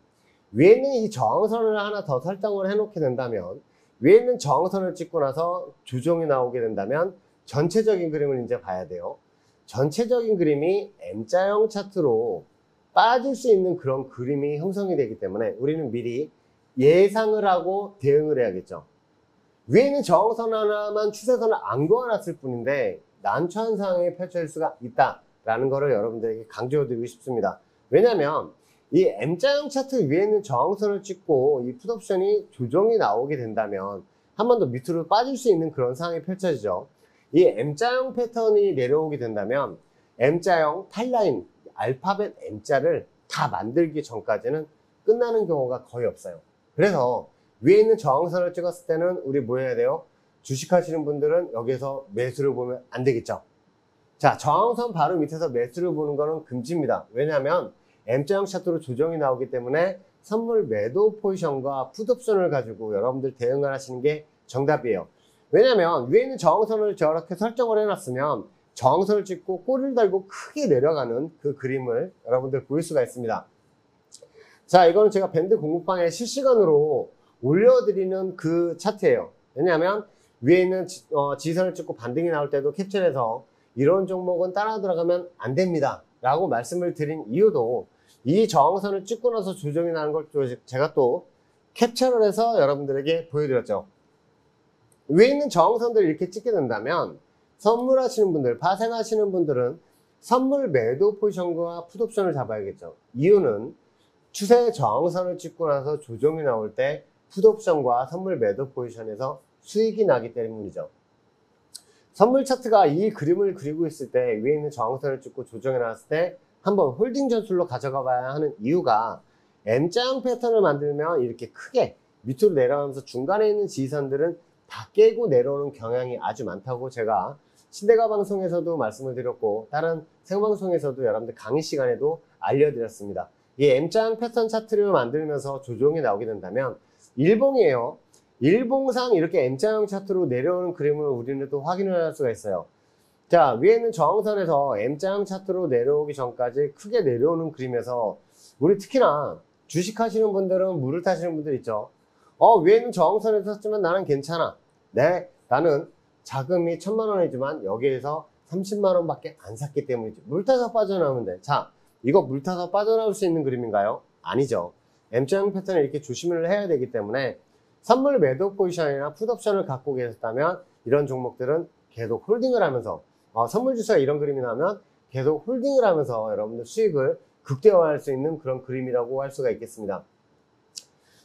Speaker 1: 위에 있는 이 저항선을 하나 더 설정을 해놓게 된다면 위에 있는 저항선을 찍고 나서 조정이 나오게 된다면 전체적인 그림을 이제 봐야 돼요. 전체적인 그림이 M자형 차트로 빠질 수 있는 그런 그림이 형성이 되기 때문에 우리는 미리 예상을 하고 대응을 해야겠죠. 위에 있는 저항선 하나만 추세선을 안 그어놨을 뿐인데 난처한 상황이 펼쳐질 수가 있다라는 것을 여러분들에게 강조드리고 싶습니다. 왜냐하면 이 M자형 차트 위에 있는 저항선을 찍고 이 풋옵션이 조정이 나오게 된다면 한 번 더 밑으로 빠질 수 있는 그런 상황이 펼쳐지죠. 이 M자형 패턴이 내려오게 된다면 M자형 타일라인 알파벳 M자를 다 만들기 전까지는 끝나는 경우가 거의 없어요. 그래서 위에 있는 저항선을 찍었을 때는 우리 뭐 해야 돼요? 주식하시는 분들은 여기서 매수를 보면 안 되겠죠. 자, 저항선 바로 밑에서 매수를 보는 거는 금지입니다. 왜냐하면 M자형 차트로 조정이 나오기 때문에 선물 매도 포지션과 풋옵션을 가지고 여러분들 대응을 하시는 게 정답이에요. 왜냐하면 위에 있는 저항선을 저렇게 설정을 해놨으면 저항선을 찍고 꼬리를 달고 크게 내려가는 그 그림을 여러분들 보일 수가 있습니다. 자, 이거는 제가 밴드 공부방에 실시간으로 올려드리는 그 차트예요. 왜냐하면 위에 있는 지지선을 찍고 반등이 나올 때도 캡처해서 이런 종목은 따라 들어가면 안 됩니다 라고 말씀을 드린 이유도 이 저항선을 찍고 나서 조정이 나는 걸 제가 또 캡처를 해서 여러분들에게 보여드렸죠. 위에 있는 저항선들을 이렇게 찍게 된다면 선물하시는 분들, 파생하시는 분들은 선물 매도 포지션과 풋옵션을 잡아야겠죠. 이유는 추세 저항선을 찍고 나서 조정이 나올 때 풋옵션과 선물 매도 포지션에서 수익이 나기 때문이죠. 선물 차트가 이 그림을 그리고 있을 때 위에 있는 저항선을 찍고 조정이 나왔을 때 한번 홀딩 전술로 가져가 봐야 하는 이유가 M자형 패턴을 만들면 이렇게 크게 밑으로 내려가면서 중간에 있는 지지선들은 다 깨고 내려오는 경향이 아주 많다고 제가 신대가 방송에서도 말씀을 드렸고 다른 생방송에서도 여러분들 강의 시간에도 알려드렸습니다. 이 M자형 패턴 차트를 만들면서 조정이 나오게 된다면 일봉이에요. 일봉상 이렇게 M자형 차트로 내려오는 그림을 우리는 또 확인을 할 수가 있어요. 자, 위에 있는 저항선에서 M자형 차트로 내려오기 전까지 크게 내려오는 그림에서 우리 특히나 주식하시는 분들은 물을 타시는 분들 있죠. 위에 있는 저항선에서 샀지만 나는 괜찮아. 네, 나는 자금이 1000만 원이지만 여기에서 30만 원밖에 안 샀기 때문이죠. 물 타서 빠져나오면 돼. 자, 이거 물 타서 빠져나올 수 있는 그림인가요? 아니죠. M자형 패턴을 이렇게 조심을 해야 되기 때문에 선물 매도 포지션이나 풋옵션을 갖고 계셨다면 이런 종목들은 계속 홀딩을 하면서 선물 주사가 이런 그림이 나면 계속 홀딩을 하면서 여러분들 수익을 극대화할 수 있는 그런 그림이라고 할 수가 있겠습니다.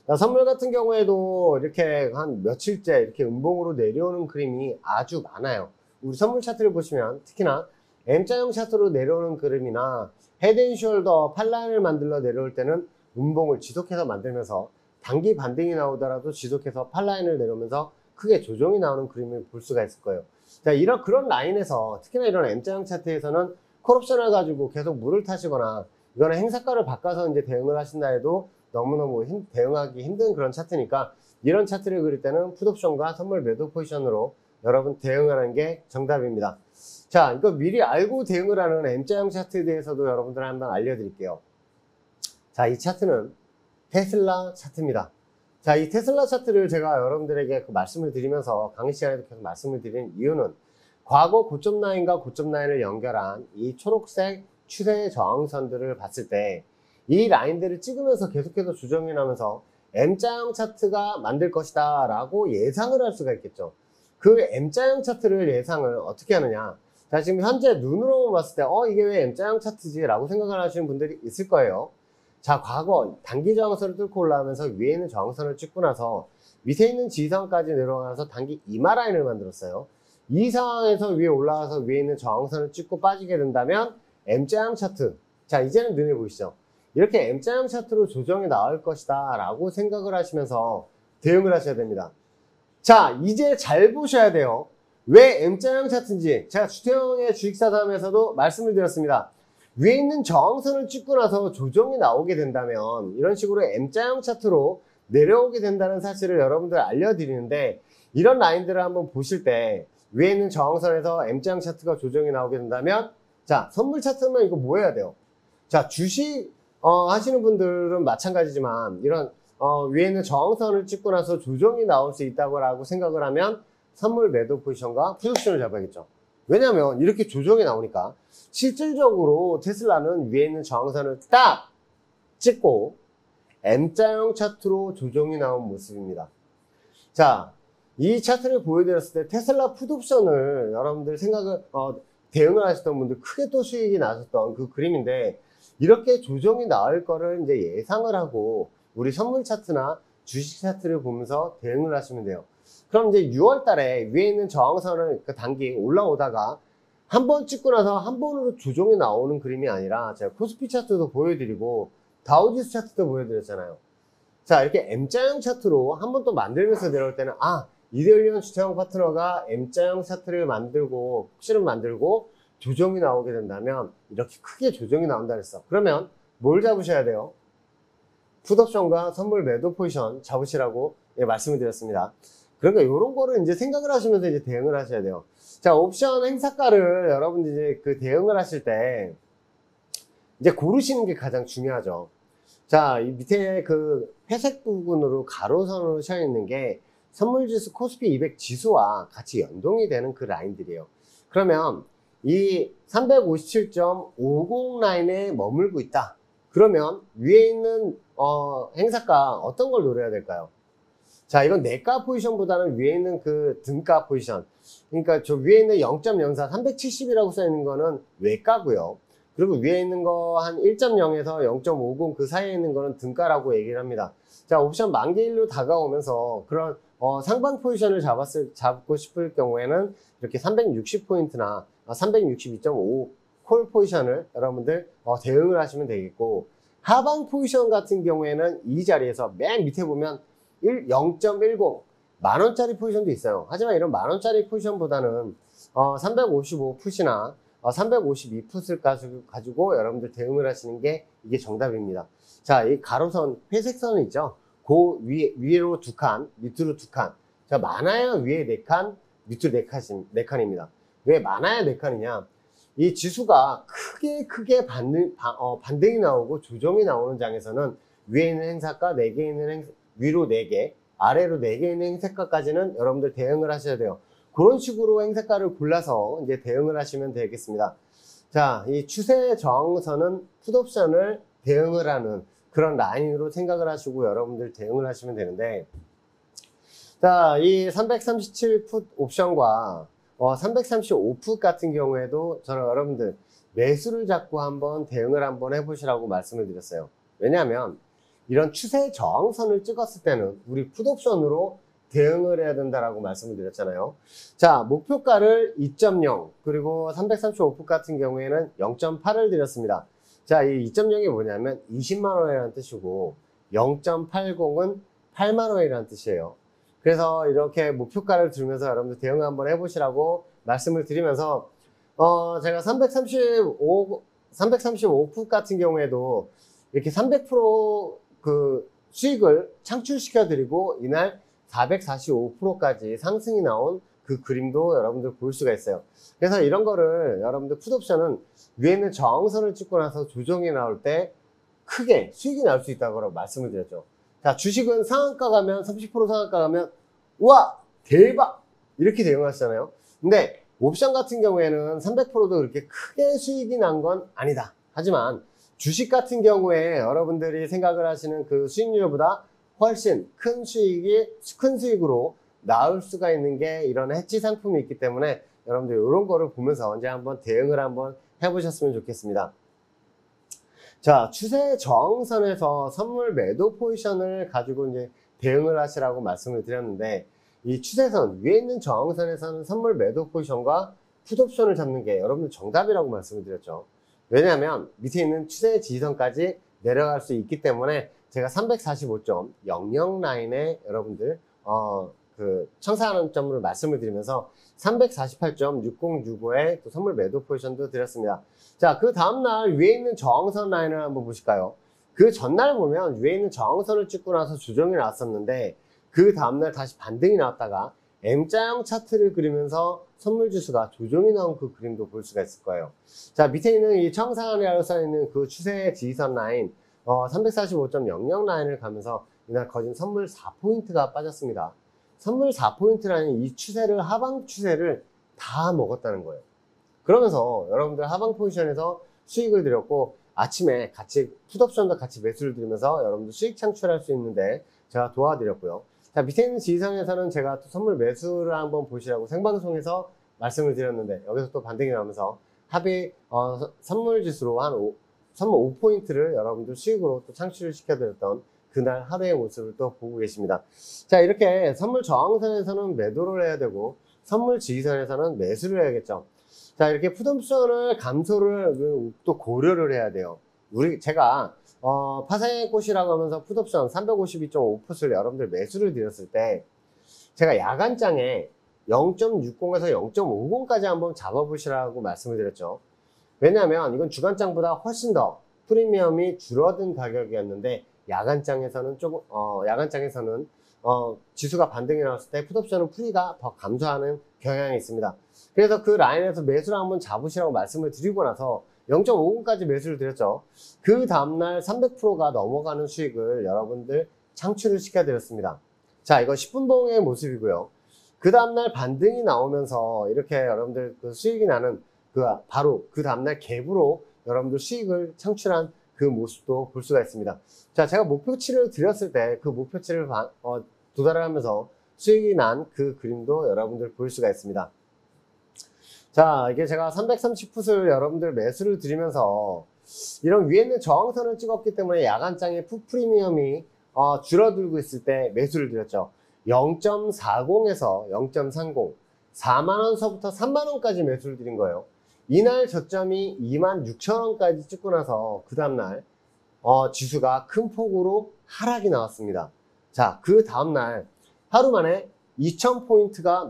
Speaker 1: 자, 선물 같은 경우에도 이렇게 한 며칠째 이렇게 음봉으로 내려오는 그림이 아주 많아요. 우리 선물 차트를 보시면 특히나 M자형 차트로 내려오는 그림이나 헤드앤숄더 팔라인을 만들러 내려올 때는 음봉을 지속해서 만들면서 단기 반등이 나오더라도 지속해서 팔라인을 내려오면서 크게 조정이 나오는 그림을 볼 수가 있을 거예요. 자, 그런 라인에서 특히나 이런 M자형 차트에서는 콜옵션을 가지고 계속 물을 타시거나 이거는 행사가를 바꿔서 이제 대응을 하신다 해도 너무너무 대응하기 힘든 그런 차트니까 이런 차트를 그릴 때는 풋옵션과 선물 매도 포지션으로 여러분 대응하는 게 정답입니다. 자, 이거 미리 알고 대응을 하는 M자형 차트에 대해서도 여러분들 한번 알려드릴게요. 자, 이 차트는 테슬라 차트입니다. 자, 이 테슬라 차트를 제가 여러분들에게 말씀을 드리면서 강의 시간에도 계속 말씀을 드리는 이유는 과거 고점 라인과 고점 라인을 연결한 이 초록색 추세 저항선들을 봤을 때 이 라인들을 찍으면서 계속해서 조정이 나면서 M자형 차트가 만들 것이다 라고 예상을 할 수가 있겠죠. 그 M자형 차트를 예상을 어떻게 하느냐. 자, 지금 현재 눈으로 봤을 때 이게 왜 M자형 차트지 라고 생각을 하시는 분들이 있을 거예요. 자, 과거 단기 저항선을 뚫고 올라오면서 위에 있는 저항선을 찍고 나서 밑에 있는 지지선까지 내려가서 단기 이마 라인을 만들었어요. 이 상황에서 위에 올라와서 위에 있는 저항선을 찍고 빠지게 된다면 M자형 차트, 자, 이제는 눈에 보이시죠? 이렇게 M자형 차트로 조정이 나올 것이다 라고 생각을 하시면서 대응을 하셔야 됩니다. 자, 이제 잘 보셔야 돼요. 왜 M자형 차트인지 제가 주태영의 주식사담에서도 말씀을 드렸습니다. 위에 있는 저항선을 찍고 나서 조정이 나오게 된다면 이런 식으로 M자형 차트로 내려오게 된다는 사실을 여러분들 알려드리는데, 이런 라인들을 한번 보실 때 위에 있는 저항선에서 M자형 차트가 조정이 나오게 된다면, 자, 선물 차트면 이거 뭐 해야 돼요? 자, 주식 하시는 분들은 마찬가지지만 이런 위에 있는 저항선을 찍고 나서 조정이 나올 수 있다고 라고 생각을 하면 선물 매도 포지션과 푸드옵션을 잡아야겠죠. 왜냐면 이렇게 조정이 나오니까 실질적으로 테슬라는 위에 있는 저항선을 딱 찍고 M자형 차트로 조정이 나온 모습입니다. 자, 이 차트를 보여드렸을 때 테슬라 푸드옵션을 여러분들 대응을 하셨던 분들 크게 또 수익이 나셨던 그 그림인데, 이렇게 조정이 나올 거를 이제 예상을 하고 우리 선물 차트나 주식 차트를 보면서 대응을 하시면 돼요. 그럼 이제 6월 달에 위에 있는 저항선을 단기 올라오다가 한 번 찍고 나서 한 번으로 조정이 나오는 그림이 아니라 제가 코스피 차트도 보여드리고 다우지수 차트도 보여드렸잖아요. 자, 이렇게 M자형 차트로 한 번 또 만들면서 내려올 때는 이데일리언 주태영 파트너가 M자형 차트를 만들고 혹시를 만들고 조정이 나오게 된다면 이렇게 크게 조정이 나온다 그랬어. 그러면 뭘 잡으셔야 돼요? 풋옵션과 선물 매도 포지션 잡으시라고 말씀을 드렸습니다. 그러니까 이런 거를 이제 생각을 하시면서 이제 대응을 하셔야 돼요. 자, 옵션 행사가를 여러분들이 이제 그 대응을 하실 때 이제 고르시는 게 가장 중요하죠. 자, 이 밑에 그 회색 부분으로 가로선으로 쳐 있는 게 선물지수 코스피 200 지수와 같이 연동이 되는 그 라인들이에요. 그러면 이 357.50 라인에 머물고 있다. 그러면 위에 있는 행사가 어떤 걸 노려야 될까요? 자, 이건 내가 포지션보다는 위에 있는 그 등가 포지션. 그러니까 저 위에 있는 0.04, 370이라고 써 있는 거는 외가고요. 그리고 위에 있는 거 한 1.0에서 0.50 그 사이에 있는 거는 등가라고 얘기를 합니다. 자, 옵션 만기일로 다가오면서 그런 상방 포지션을 잡고 싶을 경우에는 이렇게 360포인트나 362.5 콜 포지션을 여러분들 대응을 하시면 되겠고, 하방 포지션 같은 경우에는 이 자리에서 맨 밑에 보면 0.10 만원짜리 포지션도 있어요. 하지만 이런 만원짜리 포지션보다는 355풋이나 352풋을 가지고 여러분들 대응을 하시는 게 이게 정답입니다. 자, 이 가로선 회색 선은 있죠. 그 위로 두 칸, 밑으로 두 칸. 자, 많아야 위에 네 칸, 밑으로 네 칸입니다. 왜 많아야 네 칸이냐? 이 지수가 크게 반등이 나오고 조정이 나오는 장에서는 위에 있는 행사가 4개 있는 위로 4개, 아래로 4개 있는 행사가까지는 여러분들 대응을 하셔야 돼요. 그런 식으로 행사가를 골라서 이제 대응을 하시면 되겠습니다. 자, 이 추세 저항선은 풋옵션을 대응을 하는 그런 라인으로 생각을 하시고 여러분들 대응을 하시면 되는데, 자, 이 337풋 옵션과 335풋 같은 경우에도 저는 여러분들 매수를 잡고 한번 대응을 한번 해보시라고 말씀을 드렸어요. 왜냐하면 이런 추세 저항선을 찍었을 때는 우리 풋옵션으로 대응을 해야 된다라고 말씀을 드렸잖아요. 자, 목표가를 2.0 그리고 335풋 같은 경우에는 0.8을 드렸습니다. 자, 이 2.0이 뭐냐면 20만원이라는 뜻이고 0.80은 8만원이라는 뜻이에요. 그래서 이렇게 목표가를 들면서 여러분들 대응 한번 해보시라고 말씀을 드리면서 제가 335풋 같은 경우에도 이렇게 300% 그 수익을 창출시켜 드리고 이날 445%까지 상승이 나온 그 그림도 여러분들 볼 수가 있어요. 그래서 이런 거를 여러분들 풋옵션은 위에 있는 저항선을 찍고 나서 조정이 나올 때 크게 수익이 날 수 있다고 말씀을 드렸죠. 자, 주식은 상한가 가면 30% 상한가 가면 우와 대박 이렇게 대응하시잖아요. 근데 옵션 같은 경우에는 300%도 그렇게 크게 수익이 난 건 아니다. 하지만 주식 같은 경우에 여러분들이 생각을 하시는 그 수익률보다 훨씬 큰 수익으로 나올 수가 있는 게 이런 해치 상품이 있기 때문에 여러분들 이런 거를 보면서 언제 한번 대응을 한번 해보셨으면 좋겠습니다. 자, 추세 저항선에서 선물 매도 포지션을 가지고 이제 대응을 하시라고 말씀을 드렸는데, 이 추세선 위에 있는 저항선에서는 선물 매도 포지션과 풋옵션을 잡는 게 여러분들 정답이라고 말씀을 드렸죠. 왜냐하면 밑에 있는 추세 지지선까지 내려갈 수 있기 때문에 제가 345.00 라인에 여러분들 그 청산하는 점을 말씀을 드리면서 348.6065에 또 선물 매도 포지션도 드렸습니다. 자, 그 다음날 위에 있는 저항선 라인을 한번 보실까요? 그 전날 보면 위에 있는 저항선을 찍고 나서 조정이 나왔었는데 그 다음날 다시 반등이 나왔다가 M자형 차트를 그리면서 선물 지수가 조정이 나온 그 그림도 볼 수가 있을 거예요. 자, 밑에 있는 이 청산이라고 써있는 그 추세 지지선 라인 345.00 라인을 가면서 이날 거진 선물 4포인트가 빠졌습니다. 선물 4포인트라는 이 추세를 하방 추세를 다 먹었다는 거예요. 그러면서 여러분들 하방 포지션에서 수익을 드렸고 아침에 같이 풋옵션도 같이 매수를 드리면서 여러분들 수익 창출할 수 있는데 제가 도와드렸고요. 자, 밑에 있는 지지선에서는 제가 또 선물 매수를 한번 보시라고 생방송에서 말씀을 드렸는데 여기서 또 반등이 나오면서 합의 선물 지수로 선물 5포인트를 여러분들 수익으로 또 창출을 시켜드렸던 그날 하루의 모습을 또 보고 계십니다. 자, 이렇게 선물 저항선에서는 매도를 해야 되고 선물 지지선에서는 매수를 해야겠죠. 자, 이렇게 풋옵션을 감소를 또 고려를 해야 돼요. 제가 파생의 꽃이라고 하면서 풋옵션 352.5풋을 여러분들 매수를 드렸을 때 제가 야간장에 0.60에서 0.50까지 한번 잡아보시라고 말씀을 드렸죠. 왜냐하면 이건 주간장보다 훨씬 더 프리미엄이 줄어든 가격이었는데 야간장에서는 지수가 반등이 나왔을 때 풋옵션은 프리가 더 감소하는 경향이 있습니다. 그래서 그 라인에서 매수를 한번 잡으시라고 말씀을 드리고 나서 0.50까지 매수를 드렸죠. 그 다음날 300%가 넘어가는 수익을 여러분들 창출을 시켜드렸습니다. 자, 이거 10분봉의 모습이고요. 그 다음날 반등이 나오면서 이렇게 여러분들 그 수익이 나는 바로 그 다음날 갭으로 여러분들 수익을 창출한 그 모습도 볼 수가 있습니다. 자, 제가 목표치를 드렸을 때 그 목표치를 도달을 하면서 수익이 난 그 그림도 여러분들 볼 수가 있습니다. 자, 이게 제가 330풋을 여러분들 매수를 드리면서 이런 위에 있는 저항선을 찍었기 때문에 야간장의 풋 프리미엄이 줄어들고 있을 때 매수를 드렸죠. 0.40에서 0.30, 4만원서부터 3만원까지 매수를 드린 거예요. 이날 저점이 26,000원까지 찍고 나서 그 다음날 지수가 큰 폭으로 하락이 나왔습니다. 자, 그 다음날 하루 만에 2,000%가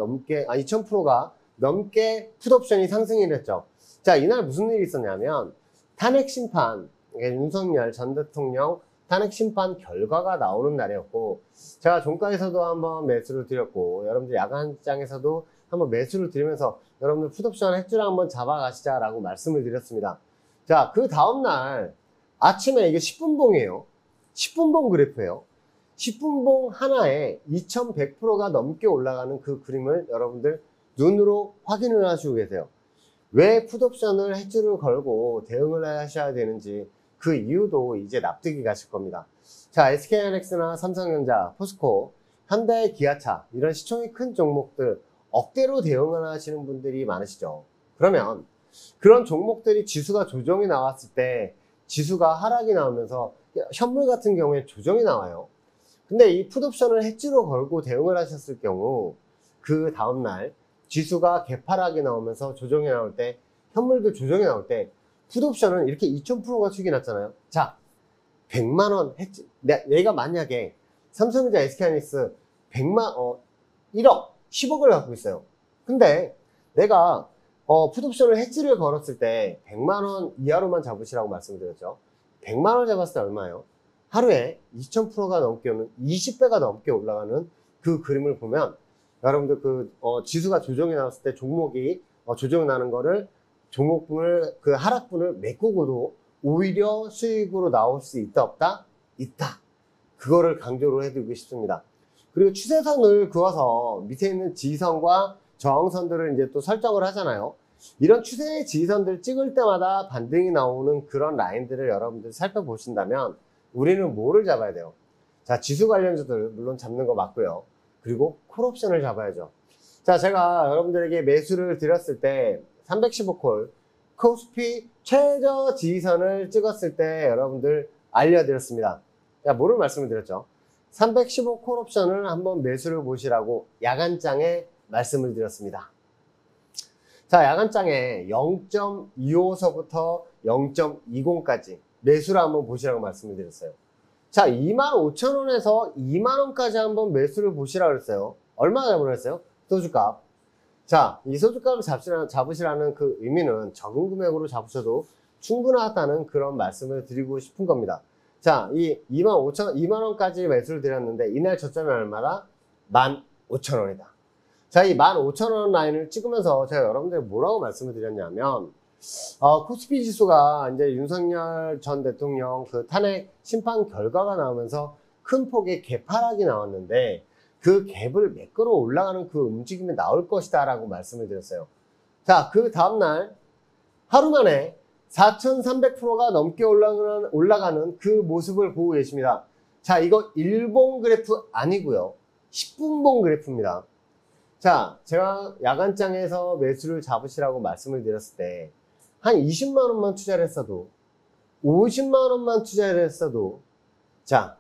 Speaker 1: 넘게 풋옵션이 상승이 됐죠. 자, 이날 무슨 일이 있었냐면 탄핵 심판, 윤석열 전 대통령 탄핵 심판 결과가 나오는 날이었고 제가 종가에서도 한번 매수를 드렸고 여러분들 야간장에서도 한번 매수를 드리면서 여러분들 풋옵션 해줄 한번 잡아가시자 라고 말씀을 드렸습니다. 자, 그 다음날 아침에 이게 10분봉이에요. 10분봉 그래프예요. 10분봉 하나에 2100%가 넘게 올라가는 그 그림을 여러분들 눈으로 확인을 하시고 계세요. 왜 풋옵션을 해지를 걸고 대응을 하셔야 되는지 그 이유도 이제 납득이 가실 겁니다. 자, SK하이닉스나 삼성전자, 포스코, 현대, 기아차 이런 시총이 큰 종목들 억대로 대응을 하시는 분들이 많으시죠. 그러면 그런 종목들이 지수가 조정이 나왔을 때 지수가 하락이 나오면서 현물 같은 경우에 조정이 나와요. 근데 이 풋옵션을 해지로 걸고 대응을 하셨을 경우 그 다음날 지수가 개파락이 나오면서 조정이 나올 때 현물도 조정이 나올 때 풋옵션은 이렇게 2000%가 수익이 났잖아요. 자, 100만원 내가 만약에 삼성전자, SK하이닉스 1억 10억을 갖고 있어요. 근데 내가 풋옵션을 해지를 걸었을 때 100만원 이하로만 잡으시라고 말씀드렸죠. 100만원 잡았을 때 얼마예요? 하루에 2000%가 넘게 오는 20배가 넘게 올라가는 그 그림을 보면 여러분들 지수가 조정이 나왔을 때 종목이 조정이 나는 거를 종목분을 그 하락분을 메꾸고도 오히려 수익으로 나올 수 있다 없다? 있다. 그거를 강조를 해드리고 싶습니다. 그리고 추세선을 그어서 밑에 있는 지지선과 저항선들을 이제 또 설정을 하잖아요. 이런 추세의 지지선들 찍을 때마다 반등이 나오는 그런 라인들을 여러분들 살펴보신다면 우리는 뭐를 잡아야 돼요? 자, 지수 관련주들 물론 잡는 거 맞고요. 그리고 콜옵션을 잡아야죠. 자, 제가 여러분들에게 매수를 드렸을 때 315콜 코스피 최저 지지선을 찍었을 때 여러분들 알려드렸습니다. 자, 뭐를 말씀을 드렸죠? 315 콜옵션을 한번 매수를 보시라고 야간장에 말씀을 드렸습니다. 자, 야간장에 0.25서부터 0.20까지 매수를 한번 보시라고 말씀을 드렸어요. 자, 25,000원에서 2만원까지 한번 매수를 보시라고 그랬어요. 얼마 잡으라고 했어요? 소주값. 자, 이 소주값을 잡으시라는 그 의미는 적은 금액으로 잡으셔도 충분하다는 그런 말씀을 드리고 싶은 겁니다. 자, 이 2만원까지 매수를 드렸는데 이날 저점이 얼마다? 15,000원이다. 자, 이 15,000원 라인을 찍으면서 제가 여러분들 뭐라고 말씀을 드렸냐면 코스피 지수가 이제 윤석열 전 대통령 그 탄핵 심판 결과가 나오면서 큰 폭의 갭하락이 나왔는데 그 갭을 매끄러 올라가는 그 움직임이 나올 것이다 라고 말씀을 드렸어요. 자, 그 다음날 하루 만에 4,300%가 넘게 올라가는 그 모습을 보고 계십니다. 자, 이거 일봉 그래프 아니고요. 10분봉 그래프입니다. 자, 제가 야간장에서 매수를 잡으시라고 말씀을 드렸을 때 한 20만원만 투자를 했어도 50만원만 투자를 했어도 자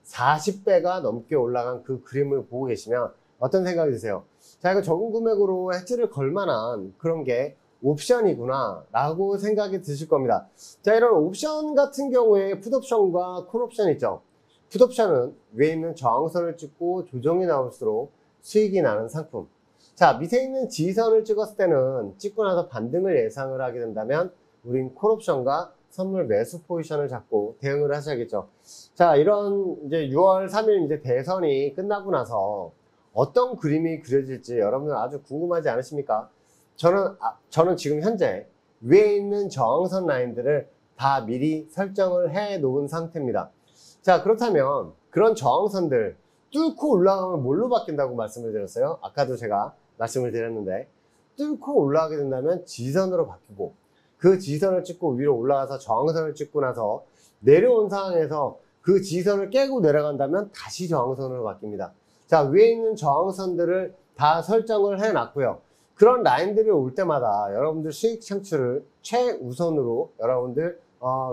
Speaker 1: 40배가 넘게 올라간 그 그림을 보고 계시면 어떤 생각이 드세요? 자, 이거 적은 금액으로 해지를 걸 만한 그런 게 옵션이구나 라고 생각이 드실 겁니다. 자, 이런 옵션 같은 경우에 풋옵션과 콜옵션 있죠. 풋옵션은 위에 있는 저항선을 찍고 조정이 나올수록 수익이 나는 상품. 자, 밑에 있는 지지선을 찍었을 때는 찍고 나서 반등을 예상을 하게 된다면 우린 콜옵션과 선물 매수 포지션을 잡고 대응을 하셔야겠죠. 자, 이런 이제 6월 3일 이제 대선이 끝나고 나서 어떤 그림이 그려질지 여러분들 아주 궁금하지 않으십니까? 저는 지금 현재 위에 있는 저항선 라인들을 다 미리 설정을 해 놓은 상태입니다. 자, 그렇다면 그런 저항선들 뚫고 올라가면 뭘로 바뀐다고 말씀을 드렸어요? 아까도 제가 말씀을 드렸는데 뚫고 올라가게 된다면 지지선으로 바뀌고 그 지지선을 찍고 위로 올라가서 저항선을 찍고 나서 내려온 상황에서 그 지지선을 깨고 내려간다면 다시 저항선으로 바뀝니다. 자, 위에 있는 저항선들을 다 설정을 해 놨고요. 그런 라인들이 올 때마다 여러분들 수익 창출을 최우선으로 여러분들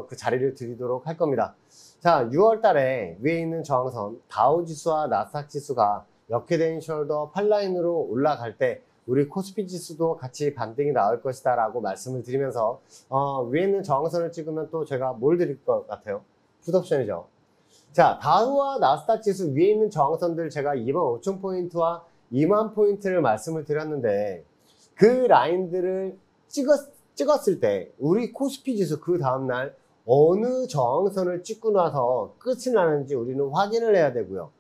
Speaker 1: 그 자리를 드리도록 할 겁니다. 자, 6월 달에 위에 있는 저항선 다우지수와 나스닥 지수가 역회된 숄더 8라인으로 올라갈 때 우리 코스피 지수도 같이 반등이 나올 것이다 라고 말씀을 드리면서 위에 있는 저항선을 찍으면 또 제가 뭘 드릴 것 같아요? 풋옵션이죠. 자, 다우와 나스닥 지수 위에 있는 저항선들 제가 25,000포인트와 20,000포인트를 말씀을 드렸는데 그 라인들을 찍었을 때 우리 코스피 지수 그 다음날 어느 저항선을 찍고 나서 끝이 나는지 우리는 확인을 해야 되고요.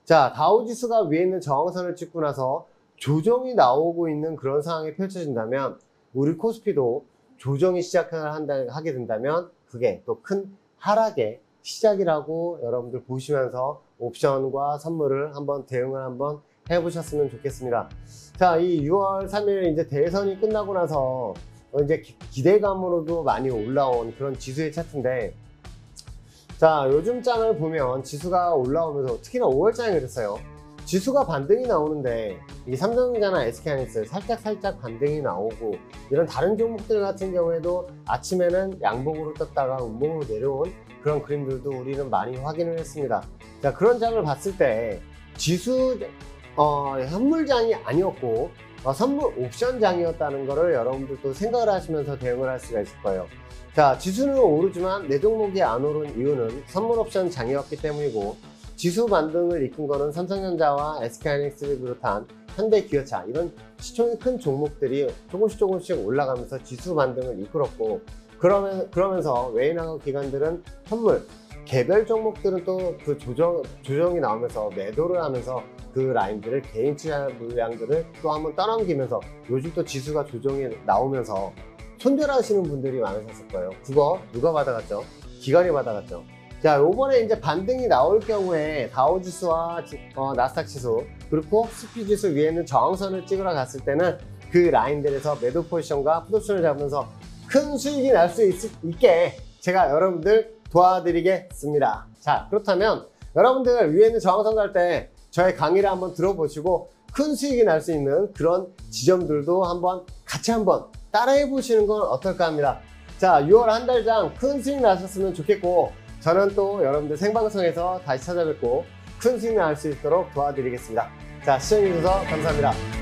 Speaker 1: 자, 다우지수가 위에 있는 저항선을 찍고 나서 조정이 나오고 있는 그런 상황이 펼쳐진다면 우리 코스피도 조정이 하게 된다면 그게 또 큰 하락의 시작이라고 여러분들 보시면서 옵션과 선물을 한번 대응을 한번 해보셨으면 좋겠습니다. 자, 이 6월 3일 이제 대선이 끝나고 나서 이제 기대감으로도 많이 올라온 그런 지수의 차트인데 자, 요즘 장을 보면 지수가 올라오면서 특히나 5월장에 그랬어요. 지수가 반등이 나오는데 이 삼성전자나 SK하이닉스 살짝 반등이 나오고 이런 다른 종목들 같은 경우에도 아침에는 양봉으로 떴다가 음봉으로 내려온 그런 그림들도 우리는 많이 확인을 했습니다. 자, 그런 장을 봤을 때 지수 현물장이 아니었고 선물 옵션장이었다는 거를 여러분들도 생각을 하시면서 대응을 할 수가 있을 거예요. 자, 지수는 오르지만 내 종목이 안 오른 이유는 선물 옵션 장이었기 때문이고 지수 반등을 이끈 거는 삼성전자와 SK하이닉스를 비롯한 현대기어차 이런 시총이 큰 종목들이 조금씩 올라가면서 지수 반등을 이끌었고 그러면서 외인하고 기관들은 선물 개별 종목들은 또 그 조정이 나오면서 매도를 하면서 그 그 라인들을 개인 투자 물량들을 또 한번 떠넘기면서 요즘 또 지수가 조정이 나오면서 손절하시는 분들이 많으셨을 거예요. 그거 누가 받아갔죠? 기관이 받아갔죠. 자, 요번에 이제 반등이 나올 경우에 다우지수와 나스닥 지수 그리고 스피 지수 위에는 저항선을 찍으러 갔을 때는 그 라인들에서 매도 포지션과 풋옵션을 잡으면서 큰 수익이 날 수 있게 제가 여러분들 도와드리겠습니다. 자, 그렇다면 여러분들 위에는 저항선 갈 때 저의 강의를 한번 들어보시고 큰 수익이 날 수 있는 그런 지점들도 한번 같이 한번 따라해 보시는 건 어떨까 합니다. 자, 6월 한 달장 큰 수익 나셨으면 좋겠고 저는 또 여러분들 생방송에서 다시 찾아뵙고 큰 수익 날 수 있도록 도와드리겠습니다. 자, 시청해주셔서 감사합니다.